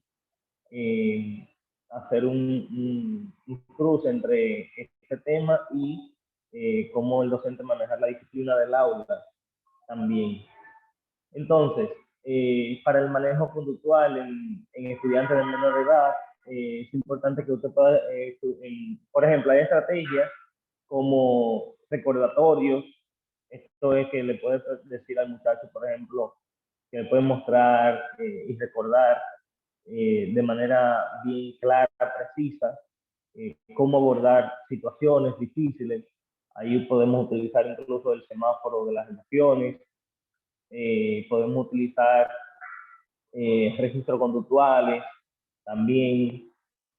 hacer un cruce entre este tema y cómo el docente maneja la disciplina del aula también. Entonces, para el manejo conductual en estudiantes de menor edad, es importante que usted pueda, por ejemplo, hay estrategias como recordatorios. Esto es que le puede decir al muchacho, por ejemplo, que le puede mostrar y recordar de manera bien clara, precisa, cómo abordar situaciones difíciles. Ahí podemos utilizar incluso el semáforo de las emociones. Podemos utilizar registros conductuales. También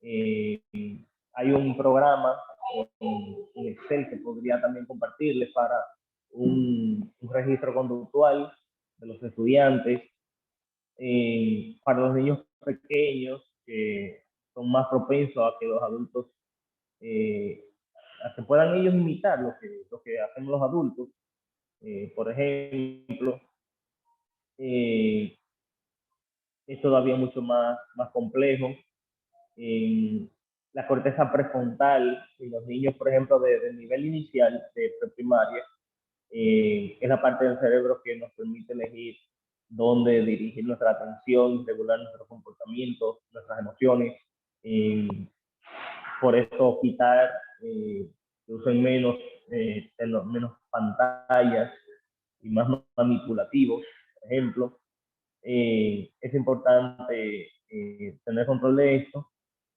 hay un programa en Excel que podría también compartirles para un registro conductual de los estudiantes. Para los niños pequeños, que son más propensos a que los adultos, a que puedan ellos imitar lo que hacemos los adultos. Por ejemplo, es todavía mucho más complejo. La corteza prefrontal en los niños, por ejemplo, del nivel inicial de preprimaria, es la parte del cerebro que nos permite elegir dónde dirigir nuestra atención, regular nuestros comportamientos, nuestras emociones. Por eso quitar, que usen menos pantallas y más manipulativos, por ejemplo. Es importante tener control de esto.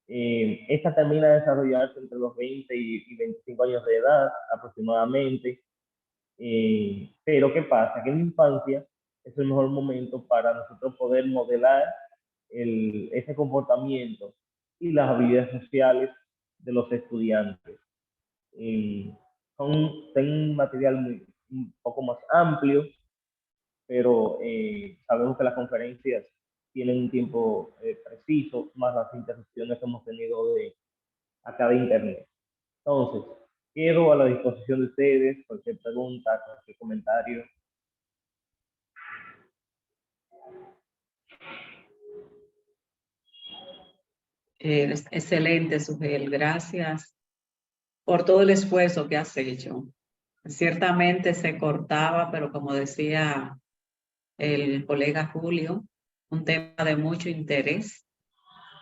Esta termina de desarrollarse entre los 20 y 25 años de edad aproximadamente. Pero ¿qué pasa? Que en la infancia es el mejor momento para nosotros poder modelar ese comportamiento y las habilidades sociales de los estudiantes. Son un material un poco más amplio, pero sabemos que las conferencias tienen un tiempo preciso, más las interrupciones que hemos tenido acá de internet. Entonces, quedo a la disposición de ustedes, cualquier pregunta, cualquier comentario. Excelente, Sugel. Gracias por todo el esfuerzo que has hecho. Ciertamente se cortaba, pero como decía el colega Julio, un tema de mucho interés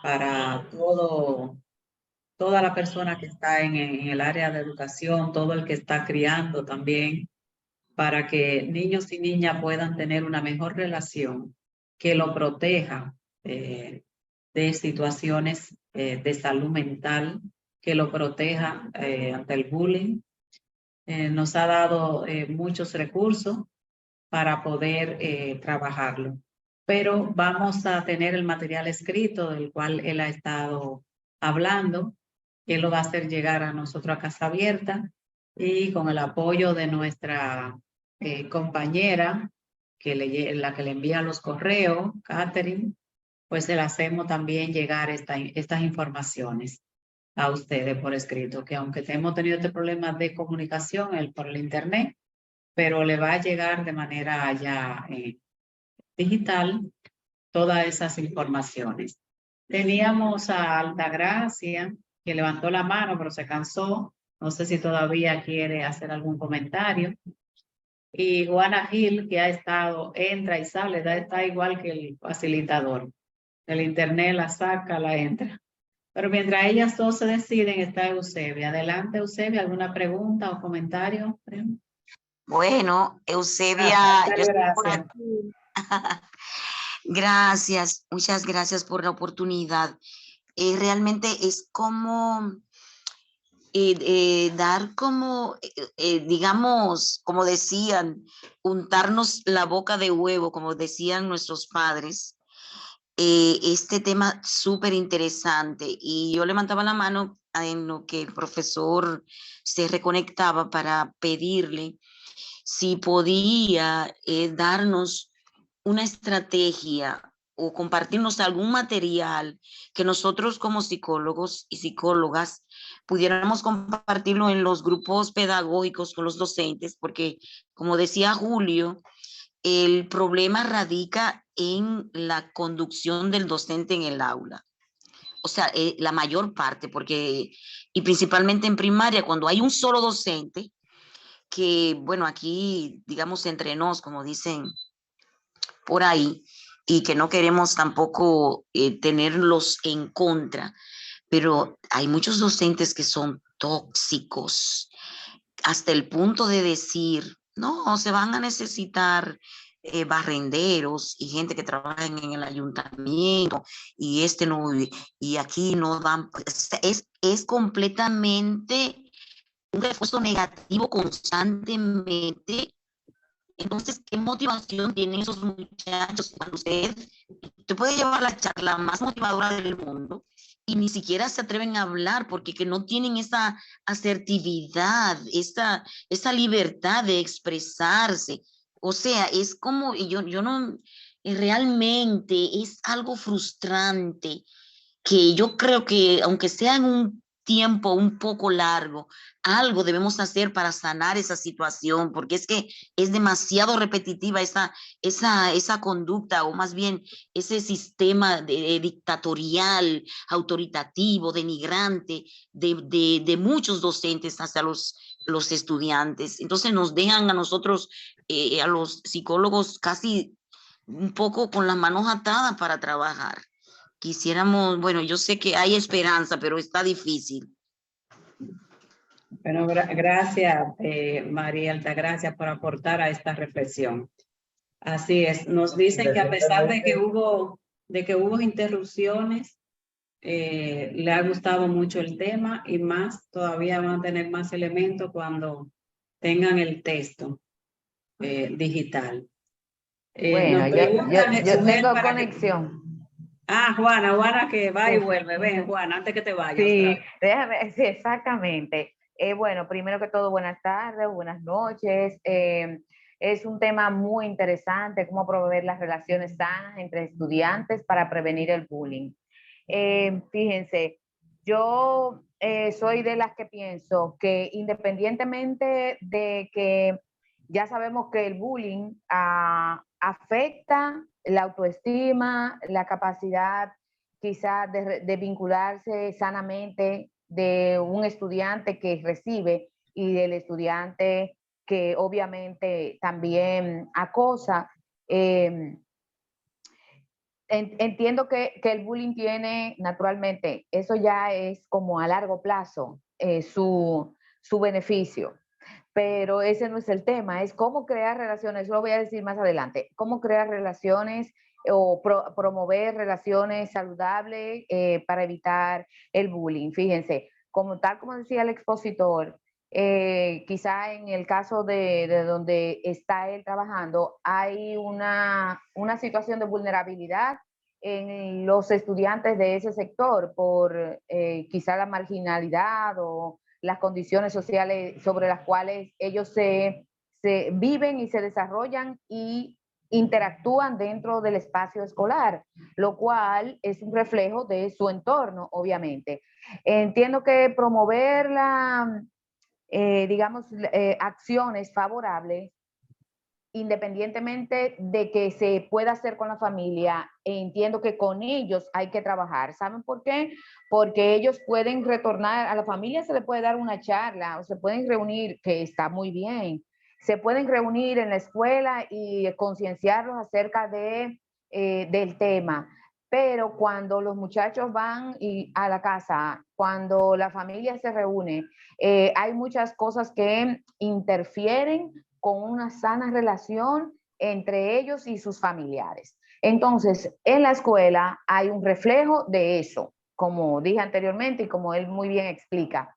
para toda la persona que está en el área de educación, todo el que está criando también, para que niños y niñas puedan tener una mejor relación que lo proteja de situaciones de salud mental, que lo proteja ante el bullying. Nos ha dado muchos recursos para poder trabajarlo. Pero vamos a tener el material escrito del cual él ha estado hablando. Él lo va a hacer llegar a nosotros a Casa Abierta, y con el apoyo de nuestra compañera, la que le envía los correos, Catherine, pues se le hacemos también llegar estas informaciones a ustedes por escrito, que aunque hemos tenido este problema de comunicación por el internet, pero le va a llegar de manera ya digital todas esas informaciones. Teníamos a Altagracia, que levantó la mano, pero se cansó. No sé si todavía quiere hacer algún comentario. Y Juana Gil, que ha estado, entra y sale, está igual que el facilitador. El internet la saca, la entra. Pero mientras ellas dos se deciden, está Eusebia. Adelante, Eusebia, ¿alguna pregunta o comentario? Bueno, Eusebia, yo estoy por Gracias. aquí. Gracias, muchas gracias por la oportunidad. Realmente es como dar como, digamos, como decían, untarnos la boca de huevo, como decían nuestros padres. Este tema súper interesante, y yo levantaba la mano en lo que el profesor se reconectaba para pedirle si podía darnos una estrategia o compartirnos algún material que nosotros como psicólogos y psicólogas pudiéramos compartirlo en los grupos pedagógicos con los docentes, porque como decía Julio, el problema radica en la conducción del docente en el aula. O sea, la mayor parte, porque, y principalmente en primaria, cuando hay un solo docente, que, bueno, aquí, digamos, entre nos, como dicen por ahí, y que no queremos tampoco tenerlos en contra, pero hay muchos docentes que son tóxicos, hasta el punto de decir, no, se van a necesitar barrenderos y gente que trabaja en el ayuntamiento, y no, y aquí no dan, es completamente un refuerzo negativo constantemente. Entonces, ¿qué motivación tienen esos muchachos cuando te puede llevar la charla más motivadora del mundo y ni siquiera se atreven a hablar porque que no tienen esa asertividad, esa libertad de expresarse? O sea, es como, yo no, realmente es algo frustrante, que yo creo que aunque sea en un tiempo un poco largo, algo debemos hacer para sanar esa situación, porque es que es demasiado repetitiva esa conducta, o más bien ese sistema dictatorial, autoritativo, denigrante de muchos docentes hacia los estudiantes. Entonces nos dejan a nosotros, a los psicólogos, casi un poco con las manos atadas para trabajar. Quisiéramos, bueno, yo sé que hay esperanza, pero está difícil. Bueno, gracias, María Altagracia, por aportar a esta reflexión. Así es, nos dicen que a pesar de que hubo interrupciones, le ha gustado mucho el tema, y más, todavía van a tener más elementos cuando tengan el texto digital. Bueno, yo tengo conexión. Juana que va y vuelve. Ven, Juana, antes que te vayas. Sí, déjame, sí, exactamente. Bueno, primero que todo, buenas tardes, buenas noches. Es un tema muy interesante, cómo promover las relaciones sanas entre estudiantes para prevenir el bullying. Fíjense, yo soy de las que pienso que independientemente de que ya sabemos que el bullying afecta la autoestima, la capacidad quizás de vincularse sanamente de un estudiante que recibe y del estudiante que obviamente también acosa. Entiendo que el bullying tiene, naturalmente, eso ya es como a largo plazo su beneficio. Pero ese no es el tema, es cómo crear relaciones, lo voy a decir más adelante, cómo crear relaciones o promover relaciones saludables para evitar el bullying. Fíjense, tal como decía el expositor, quizá en el caso de donde está él trabajando, hay una situación de vulnerabilidad en los estudiantes de ese sector por quizá la marginalidad o las condiciones sociales sobre las cuales ellos se se viven y se desarrollan y interactúan dentro del espacio escolar, lo cual es un reflejo de su entorno, obviamente. Entiendo que promover digamos, acciones favorables, independientemente de que se pueda hacer con la familia, entiendo que con ellos hay que trabajar. ¿Saben por qué? Porque ellos pueden retornar, a la familia se le puede dar una charla, o se pueden reunir, que está muy bien, se pueden reunir en la escuela y concienciarlos acerca del tema. Pero cuando los muchachos van a la casa, cuando la familia se reúne, hay muchas cosas que interfieren con una sana relación entre ellos y sus familiares. Entonces, en la escuela hay un reflejo de eso, como dije anteriormente y como él muy bien explica.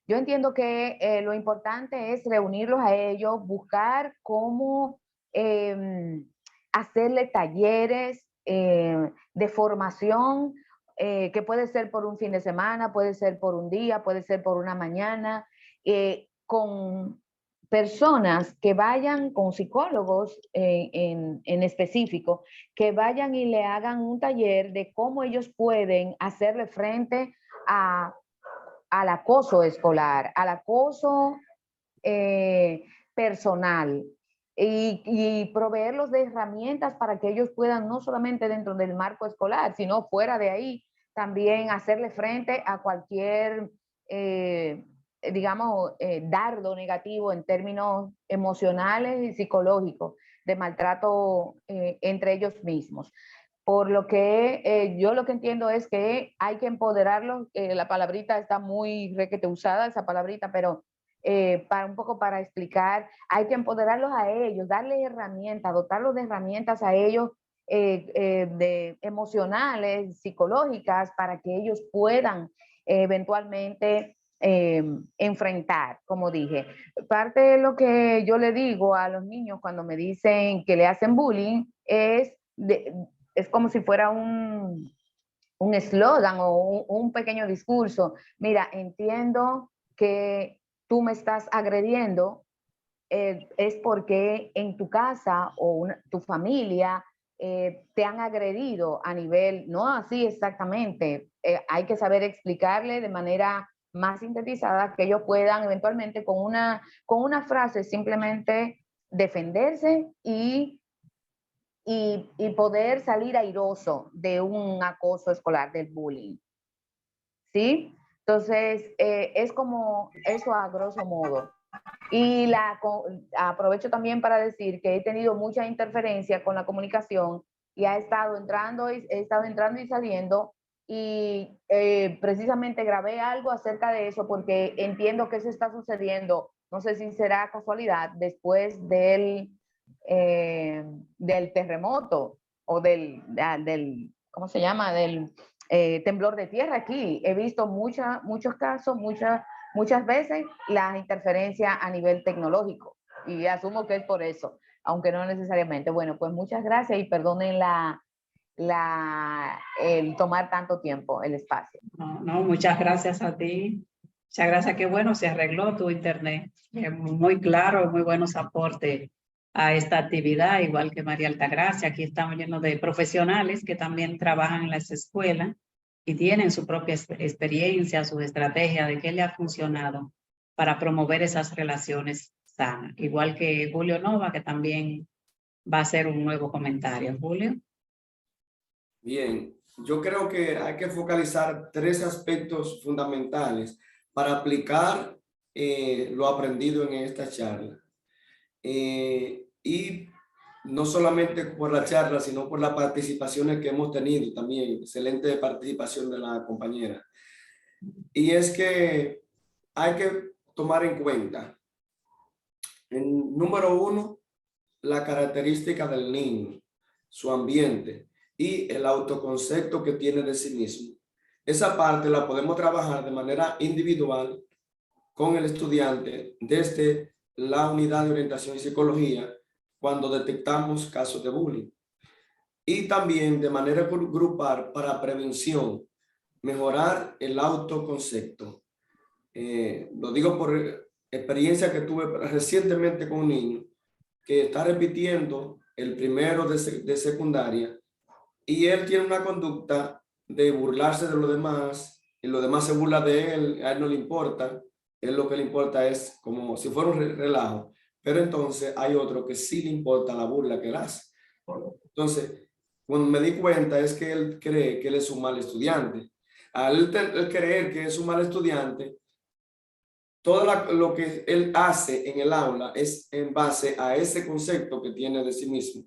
Yo entiendo que lo importante es reunirlos a ellos, buscar cómo hacerle talleres de formación, que puede ser por un fin de semana, puede ser por un día, puede ser por una mañana, con personas que vayan, con psicólogos en específico, que vayan y le hagan un taller de cómo ellos pueden hacerle frente al acoso escolar, al acoso personal, y proveerlos de herramientas para que ellos puedan, no solamente dentro del marco escolar, sino fuera de ahí, también hacerle frente a cualquier, digamos, dardo negativo en términos emocionales y psicológicos, de maltrato entre ellos mismos. Por lo que yo lo que entiendo es que hay que empoderarlos, la palabrita está muy requete usada, esa palabrita, pero un poco para explicar, hay que empoderarlos a ellos, darles herramientas, dotarlos de herramientas a ellos de emocionales, psicológicas, para que ellos puedan eventualmente enfrentar, como dije. Parte de lo que yo le digo a los niños cuando me dicen que le hacen bullying es como si fuera un eslogan o un pequeño discurso. Mira, entiendo que tú me estás agrediendo, es porque en tu casa o tu familia te han agredido a nivel, no así exactamente, hay que saber explicarle de manera más sintetizada que ellos puedan eventualmente con una frase simplemente defenderse y poder salir airoso de un acoso escolar, del bullying. ¿Sí? Entonces, es como eso a grosso modo. Y aprovecho también para decir que he tenido mucha interferencia con la comunicación y he estado entrando y saliendo, y precisamente grabé algo acerca de eso porque entiendo que eso está sucediendo, no sé si será casualidad, después del terremoto o ¿cómo se llama? Del temblor de tierra aquí. He visto muchos casos, muchas veces la interferencia a nivel tecnológico, y asumo que es por eso, aunque no necesariamente. Bueno, pues muchas gracias y perdonen el tomar tanto tiempo, el espacio. No, muchas gracias a ti. Muchas gracias, qué bueno, se arregló tu internet. Muy claro, muy buenos aportes a esta actividad, igual que María Altagracia. Aquí estamos llenos de profesionales que también trabajan en las escuelas y tienen su propia experiencia, su estrategia de qué le ha funcionado para promover esas relaciones sanas. Igual que Julio Nova, que también va a hacer un nuevo comentario. Julio. Bien, yo creo que hay que focalizar 3 aspectos fundamentales para aplicar lo aprendido en esta charla. Y no solamente por la charla, sino por las participaciones que hemos tenido también. Excelente participación de la compañera. Y es que hay que tomar en cuenta, número 1, la característica del niño, su ambiente y el autoconcepto que tiene de sí mismo. Esa parte la podemos trabajar de manera individual con el estudiante desde la unidad de orientación y psicología cuando detectamos casos de bullying. Y también de manera grupal para prevención, mejorar el autoconcepto. Lo digo experiencia que tuve recientemente con un niño que está repitiendo el primero de secundaria y él tiene una conducta de burlarse de los demás y los demás se burlan de él, a él no le importa, él lo que le importa es como si fuera un relajo, pero entonces hay otro que sí le importa la burla que él hace. Entonces, cuando me di cuenta es que él cree que él es un mal estudiante. Al él creer que es un mal estudiante, todo lo que él hace en el aula es en base a ese concepto que tiene de sí mismo,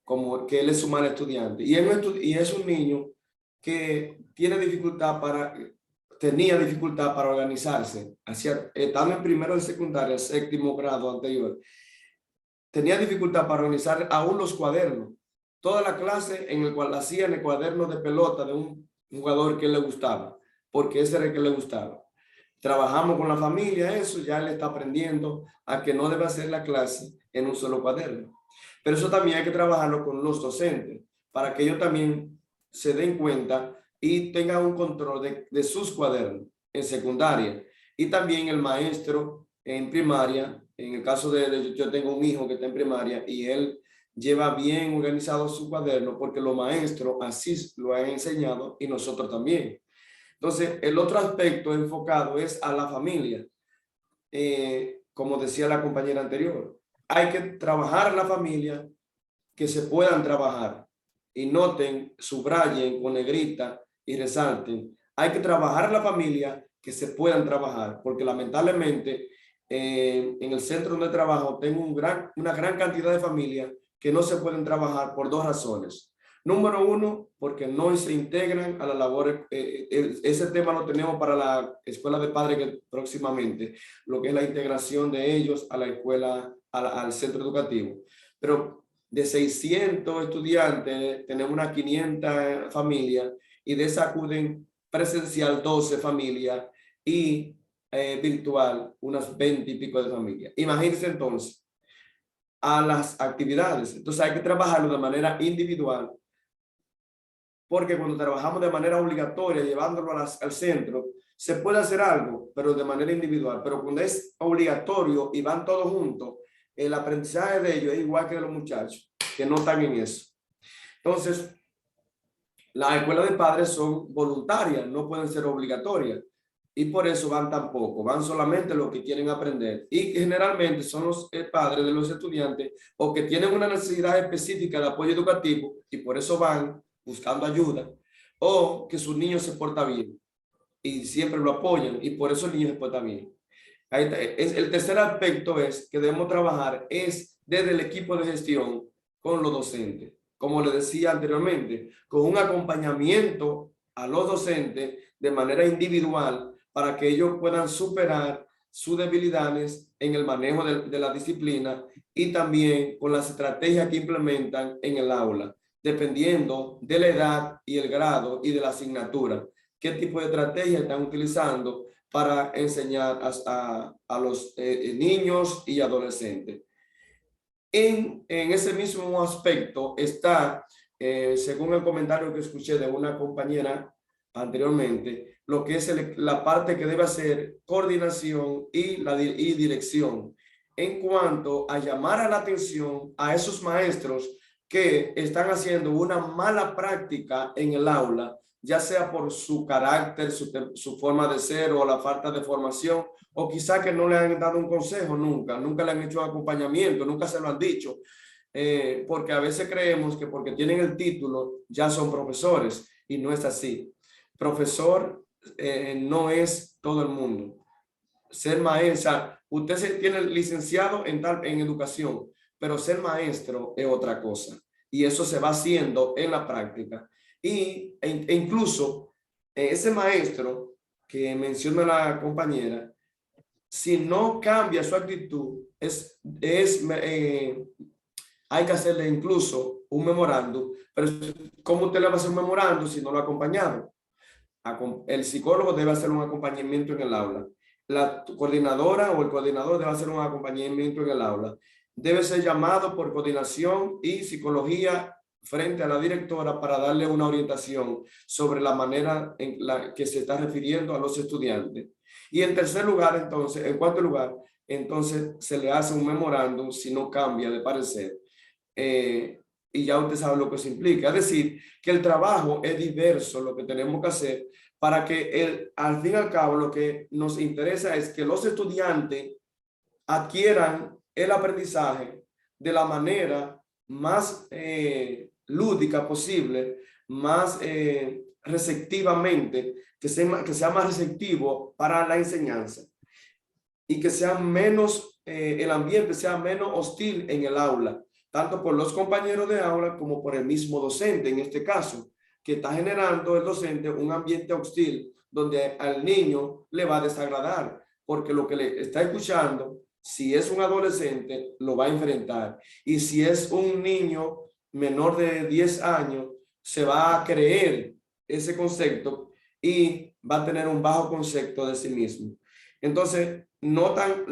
como que él es un mal estudiante. Y es un niño que tenía dificultad para organizarse. Estando en primero de secundaria, séptimo grado anterior, tenía dificultad para organizar aún los cuadernos. Toda la clase en el cual hacía en el cuaderno de pelota de un jugador que le gustaba, porque ese era el que le gustaba. Trabajamos con la familia, eso ya le está aprendiendo a que no debe hacer la clase en un solo cuaderno. Pero eso también hay que trabajarlo con los docentes, para que ellos también se den cuenta y tengan un control de sus cuadernos en secundaria. Y también el maestro en primaria, en el caso yo tengo un hijo que está en primaria y él lleva bien organizado su cuaderno porque los maestros así lo han enseñado y nosotros también. Entonces, el otro aspecto enfocado es a la familia. Como decía la compañera anterior, hay que trabajar en la familia, que se puedan trabajar y noten, subrayen con negrita y resalten. Hay que trabajar en la familia, que se puedan trabajar, porque lamentablemente en el centro donde trabajo tengo una gran cantidad de familias que no se pueden trabajar por dos razones. Número uno, porque no se integran a la labor. Ese tema lo tenemos para la escuela de padres que próximamente, lo que es la integración de ellos a la escuela, al centro educativo. Pero de 600 estudiantes, tenemos unas 500 familias y de esas acuden presencial 12 familias y virtual unas 20 y pico de familias. Imagínense entonces a las actividades. Entonces hay que trabajarlo de manera individual, porque cuando trabajamos de manera obligatoria, llevándolo al centro, se puede hacer algo, pero de manera individual. Pero cuando es obligatorio y van todos juntos, el aprendizaje de ellos es igual que de los muchachos, que no están en eso. Entonces, las escuelas de padres son voluntarias, no pueden ser obligatorias. Y por eso van tan poco, van solamente los que quieren aprender. Y generalmente son los padres de los estudiantes o que tienen una necesidad específica de apoyo educativo y por eso van buscando ayuda, o que sus niños se portan bien y siempre lo apoyan y por eso el niño se porta bien. Ahí está. El tercer aspecto es que debemos trabajar es desde el equipo de gestión con los docentes, como les decía anteriormente, con un acompañamiento a los docentes de manera individual para que ellos puedan superar sus debilidades en el manejo de la disciplina y también con las estrategias que implementan en el aula, dependiendo de la edad y el grado y de la asignatura. ¿Qué tipo de estrategia están utilizando para enseñar a los niños y adolescentes? En ese mismo aspecto está, según el comentario que escuché de una compañera anteriormente, lo que es la parte que debe hacer coordinación y dirección en cuanto a llamar a la atención a esos maestros que están haciendo una mala práctica en el aula, ya sea por su carácter, su forma de ser o la falta de formación, o quizá que no le han dado un consejo nunca le han hecho un acompañamiento, nunca se lo han dicho, porque a veces creemos que porque tienen el título ya son profesores y no es así. Profesor no es todo el mundo. Ser maestro, usted tiene licenciado en educación, pero ser maestro es otra cosa y eso se va haciendo en la práctica e incluso ese maestro que menciona la compañera, si no cambia su actitud, hay que hacerle incluso un memorando, pero ¿cómo usted le va a hacer un memorando si no lo ha acompañado? El psicólogo debe hacer un acompañamiento en el aula. La coordinadora o el coordinador debe hacer un acompañamiento en el aula. Debe ser llamado por coordinación y psicología frente a la directora para darle una orientación sobre la manera en la que se está refiriendo a los estudiantes. Y en tercer lugar, entonces, en cuarto lugar, entonces se le hace un memorándum si no cambia de parecer. Y ya usted sabe lo que eso implica. Es decir, que el trabajo es diverso, lo que tenemos que hacer para que al fin y al cabo lo que nos interesa es que los estudiantes adquieran el aprendizaje de la manera más lúdica posible, más receptivamente, que sea más receptivo para la enseñanza y que sea menos, el ambiente sea menos hostil en el aula, tanto por los compañeros de aula como por el mismo docente, en este caso, que está generando el docente un ambiente hostil donde al niño le va a desagradar, porque lo que le está escuchando, si es un adolescente, lo va a enfrentar. Y si es un niño menor de 10 años, se va a creer ese concepto y va a tener un bajo concepto de sí mismo. Entonces, notan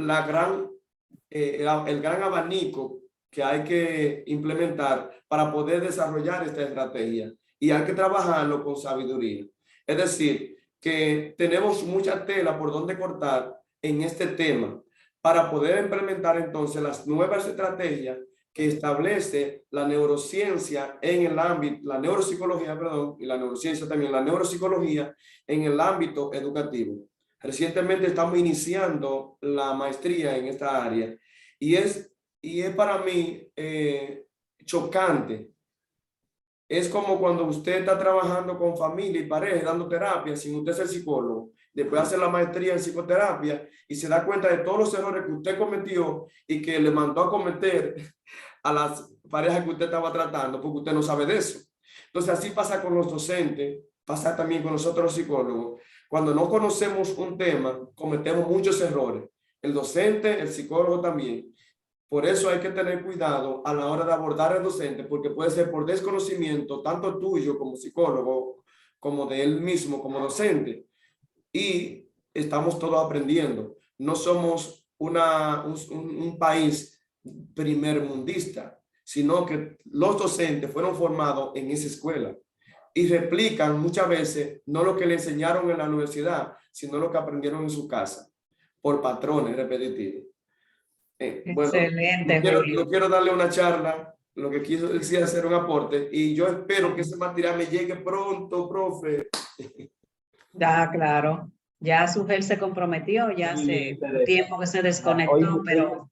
el gran abanico que hay que implementar para poder desarrollar esta estrategia, y hay que trabajarlo con sabiduría. Es decir, que tenemos mucha tela por donde cortar en este tema para poder implementar entonces las nuevas estrategias que establece la neurociencia en el ámbito, la neuropsicología, perdón, y la neurociencia también, la neuropsicología en el ámbito educativo. Recientemente estamos iniciando la maestría en esta área y es para mí chocante. Es como cuando usted está trabajando con familia y pareja, dando terapia, sin usted ser psicólogo. Después hace la maestría en psicoterapia y se da cuenta de todos los errores que usted cometió y que le mandó a cometer a las parejas que usted estaba tratando, porque usted no sabe de eso. Entonces, así pasa con los docentes, pasa también con nosotros los psicólogos. Cuando no conocemos un tema, cometemos muchos errores. El docente, el psicólogo también. Por eso hay que tener cuidado a la hora de abordar al docente, porque puede ser por desconocimiento, tanto tuyo como psicólogo, como de él mismo como docente. Y estamos todos aprendiendo. No somos un país primermundista, sino que los docentes fueron formados en esa escuela y replican muchas veces no lo que le enseñaron en la universidad, sino lo que aprendieron en su casa, por patrones repetitivos. Bueno, Excelente, Julio. no quiero darle una charla, lo que quiero decir es hacer un aporte y yo espero que ese material me llegue pronto, profe. Ya, claro. Ya Sugel se comprometió, ya hace un tiempo que se desconectó, pero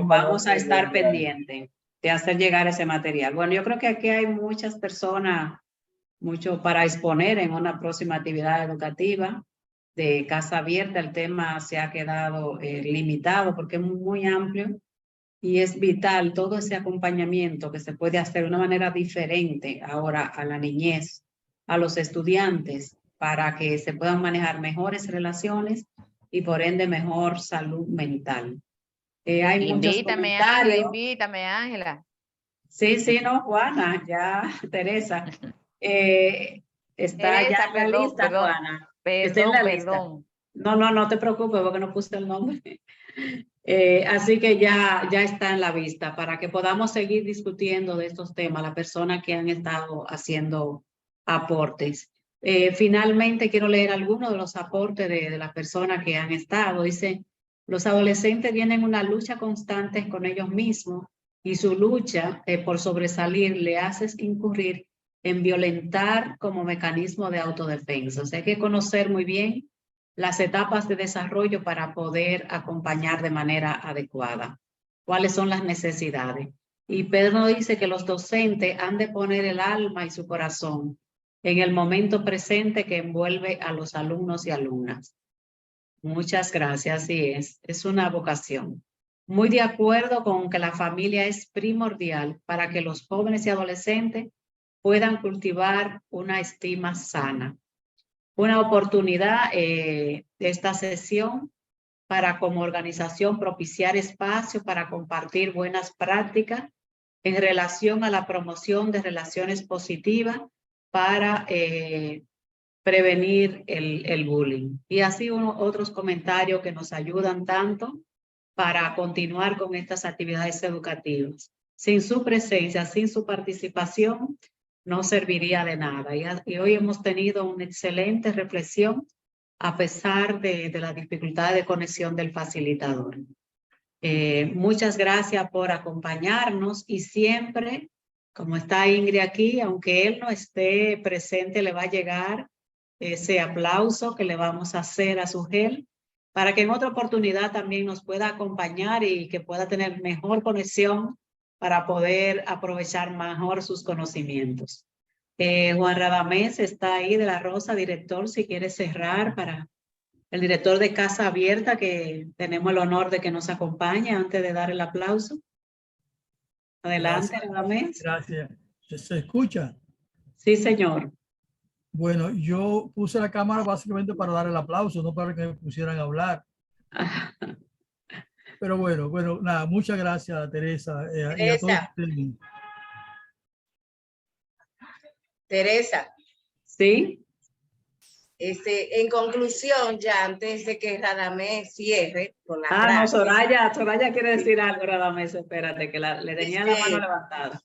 vamos a estar pendientes de hacer llegar ese material. Bueno, yo creo que aquí hay muchas personas, mucho para exponer en una próxima actividad educativa de Casa Abierta. El tema se ha quedado limitado porque es muy amplio y es vital todo ese acompañamiento que se puede hacer de una manera diferente ahora a la niñez, a los estudiantes, para que se puedan manejar mejores relaciones y por ende mejor salud mental. Hay muchos comentarios. Invítame, Ángela. Sí, sí, no, Juana, ya, Teresa. Está ya en la lista, Juana. Está en la lista. No te preocupes porque no puse el nombre. Así que ya está en la vista para que podamos seguir discutiendo de estos temas, las personas que han estado haciendo aportes. Finalmente, quiero leer algunos de los aportes de las personas que han estado. Dice, los adolescentes tienen una lucha constante con ellos mismos y su lucha por sobresalir le hace incurrir en violentar como mecanismo de autodefensa. O sea, hay que conocer muy bien las etapas de desarrollo para poder acompañar de manera adecuada. ¿Cuáles son las necesidades? Y Pedro dice que los docentes han de poner el alma y su corazón en el momento presente que envuelve a los alumnos y alumnas. Muchas gracias, así es una vocación. Muy de acuerdo con que la familia es primordial para que los jóvenes y adolescentes puedan cultivar una estima sana. Una oportunidad de esta sesión para como organización propiciar espacio para compartir buenas prácticas en relación a la promoción de relaciones positivas para prevenir el bullying. Y así otros comentarios que nos ayudan tanto para continuar con estas actividades educativas. Sin su presencia, sin su participación, no serviría de nada. Y hoy hemos tenido una excelente reflexión a pesar de la dificultad de conexión del facilitador. Muchas gracias por acompañarnos y siempre, como está Ingrid aquí, aunque él no esté presente, le va a llegar ese aplauso que le vamos a hacer a Sugel para que en otra oportunidad también nos pueda acompañar y que pueda tener mejor conexión para poder aprovechar mejor sus conocimientos. Juan Radamés está ahí de la Rosa, director, si quiere cerrar para el director de Casa Abierta, que tenemos el honor de que nos acompañe antes de dar el aplauso. Adelante, Radamés. Gracias. ¿Se escucha? Sí, señor. Bueno, yo puse la cámara básicamente para dar el aplauso, no para que me pusieran a hablar. Pero bueno, nada, muchas gracias, Teresa. Y a todos ustedes. Teresa. Sí. En conclusión, ya antes de que Radamés cierre con la no, Soraya quiere decir algo, Radamés, espérate, que le tenía la mano levantada.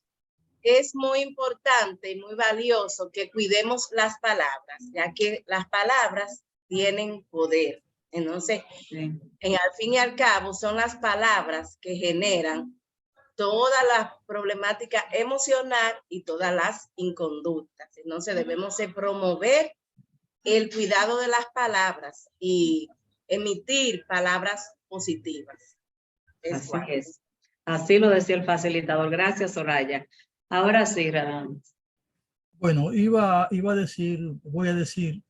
Es muy importante y muy valioso que cuidemos las palabras, ya que las palabras tienen poder. Entonces, sí. Al fin y al cabo, son las palabras que generan toda la problemática emocional y todas las inconductas. Entonces, debemos de promover el cuidado de las palabras y emitir palabras positivas. Así es. Así lo decía el facilitador. Gracias, Soraya. Ahora sí, Radamés. Bueno, voy a decir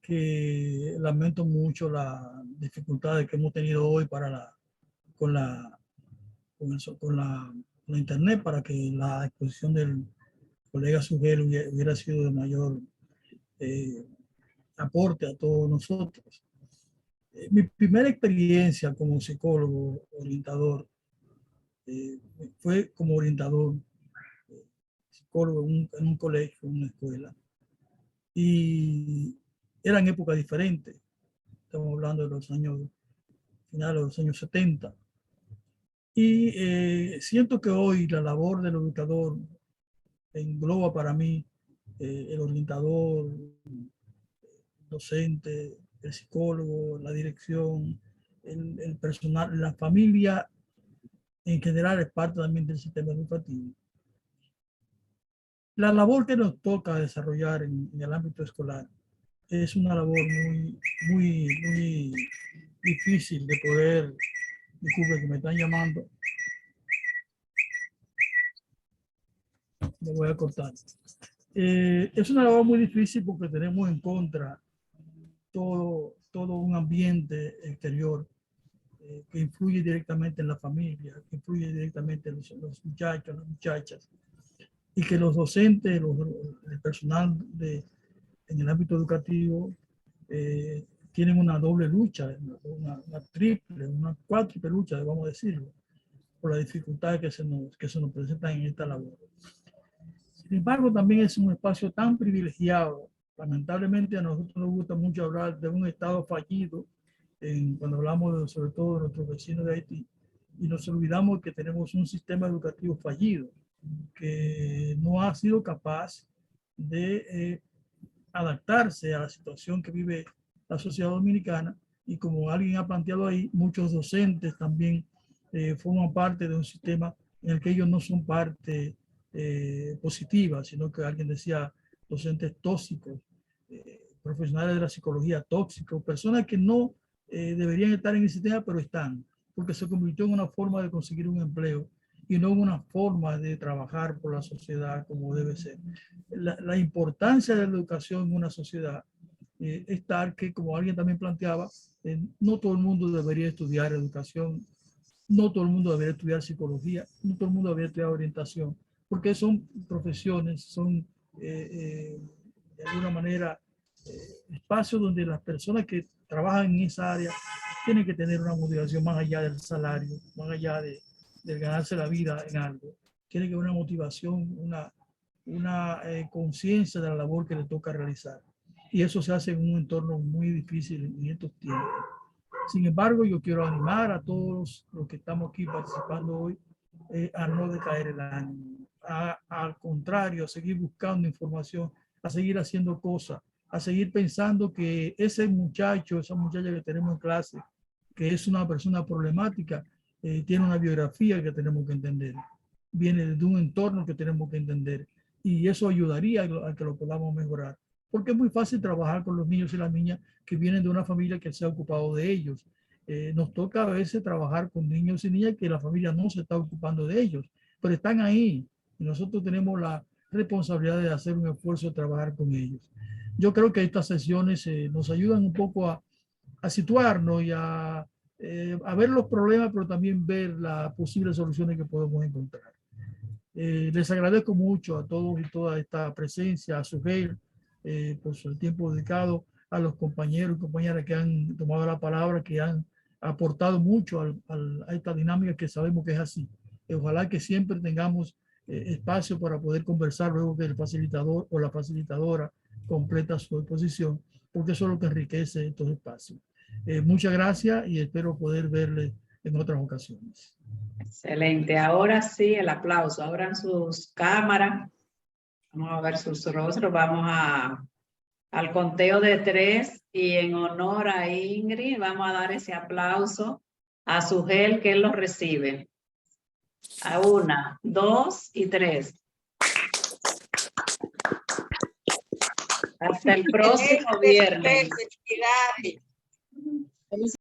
que lamento mucho las dificultades que hemos tenido hoy con la internet, para que la exposición del colega Sugel hubiera sido de mayor aporte a todos nosotros. Mi primera experiencia como psicólogo orientador fue como orientador psicólogo en un colegio, en una escuela, y eran épocas diferentes. Estamos hablando de los años finales de los años 70, y siento que hoy la labor del educador engloba para mí el orientador, docente, el psicólogo, la dirección, el personal, la familia en general es parte también del sistema educativo. La labor que nos toca desarrollar en el ámbito escolar es una labor muy difícil de poder. Disculpe que me están llamando. Me voy a cortar. Es una labor muy difícil porque tenemos en contra todo un ambiente exterior que influye directamente en la familia, que influye directamente en los muchachos, las muchachas, y que los docentes, el personal en el ámbito educativo tienen una doble lucha, una triple, una cuádruple lucha, vamos a decirlo, por las dificultades que se nos presentan en esta labor. Sin embargo, también es un espacio tan privilegiado. Lamentablemente a nosotros nos gusta mucho hablar de un Estado fallido, cuando hablamos sobre todo de nuestros vecinos de Haití, y nos olvidamos que tenemos un sistema educativo fallido, que no ha sido capaz de adaptarse a la situación que vive la sociedad dominicana, y como alguien ha planteado ahí, muchos docentes también forman parte de un sistema en el que ellos no son parte positiva, sino que alguien decía docentes tóxicos, profesionales de la psicología tóxicos, personas que no deberían estar en el sistema, pero están, porque se convirtió en una forma de conseguir un empleo y no en una forma de trabajar por la sociedad como debe ser. La importancia de la educación en una sociedad es tal que, como alguien también planteaba, no todo el mundo debería estudiar educación, no todo el mundo debería estudiar psicología, no todo el mundo debería estudiar orientación, porque son profesiones, son de alguna manera espacios donde las personas que trabajan en esa área tienen que tener una motivación más allá del salario, más allá de ganarse la vida en algo. Tiene que haber una motivación, una conciencia de la labor que le toca realizar. Y eso se hace en un entorno muy difícil en estos tiempos. Sin embargo, yo quiero animar a todos los que estamos aquí participando hoy a no decaer el ánimo, al contrario, a seguir buscando información, a seguir haciendo cosas, a seguir pensando que ese muchacho, esa muchacha que tenemos en clase, que es una persona problemática, tiene una biografía que tenemos que entender, viene de un entorno que tenemos que entender, y eso ayudaría a que lo podamos mejorar, porque es muy fácil trabajar con los niños y las niñas que vienen de una familia que se ha ocupado de ellos. Nos toca a veces trabajar con niños y niñas que la familia no se está ocupando de ellos, pero están ahí, y nosotros tenemos la responsabilidad de hacer un esfuerzo de trabajar con ellos. Yo creo que estas sesiones nos ayudan un poco a situarnos y a ver los problemas, pero también ver las posibles soluciones que podemos encontrar. Les agradezco mucho a todos y toda esta presencia, a Sugel, por su tiempo dedicado, a los compañeros y compañeras que han tomado la palabra, que han aportado mucho a esta dinámica que sabemos que es así. Ojalá que siempre tengamos espacio para poder conversar luego que el facilitador o la facilitadora completa su exposición, porque eso es lo que enriquece estos espacios. Muchas gracias y espero poder verles en otras ocasiones. Excelente. Ahora sí, el aplauso. Abran sus cámaras. Vamos a ver sus rostros. Vamos al conteo de 3 y en honor a Ingrid vamos a dar ese aplauso a Sugel, que él lo recibe. A 1, 2 y 3. Hasta el próximo viernes.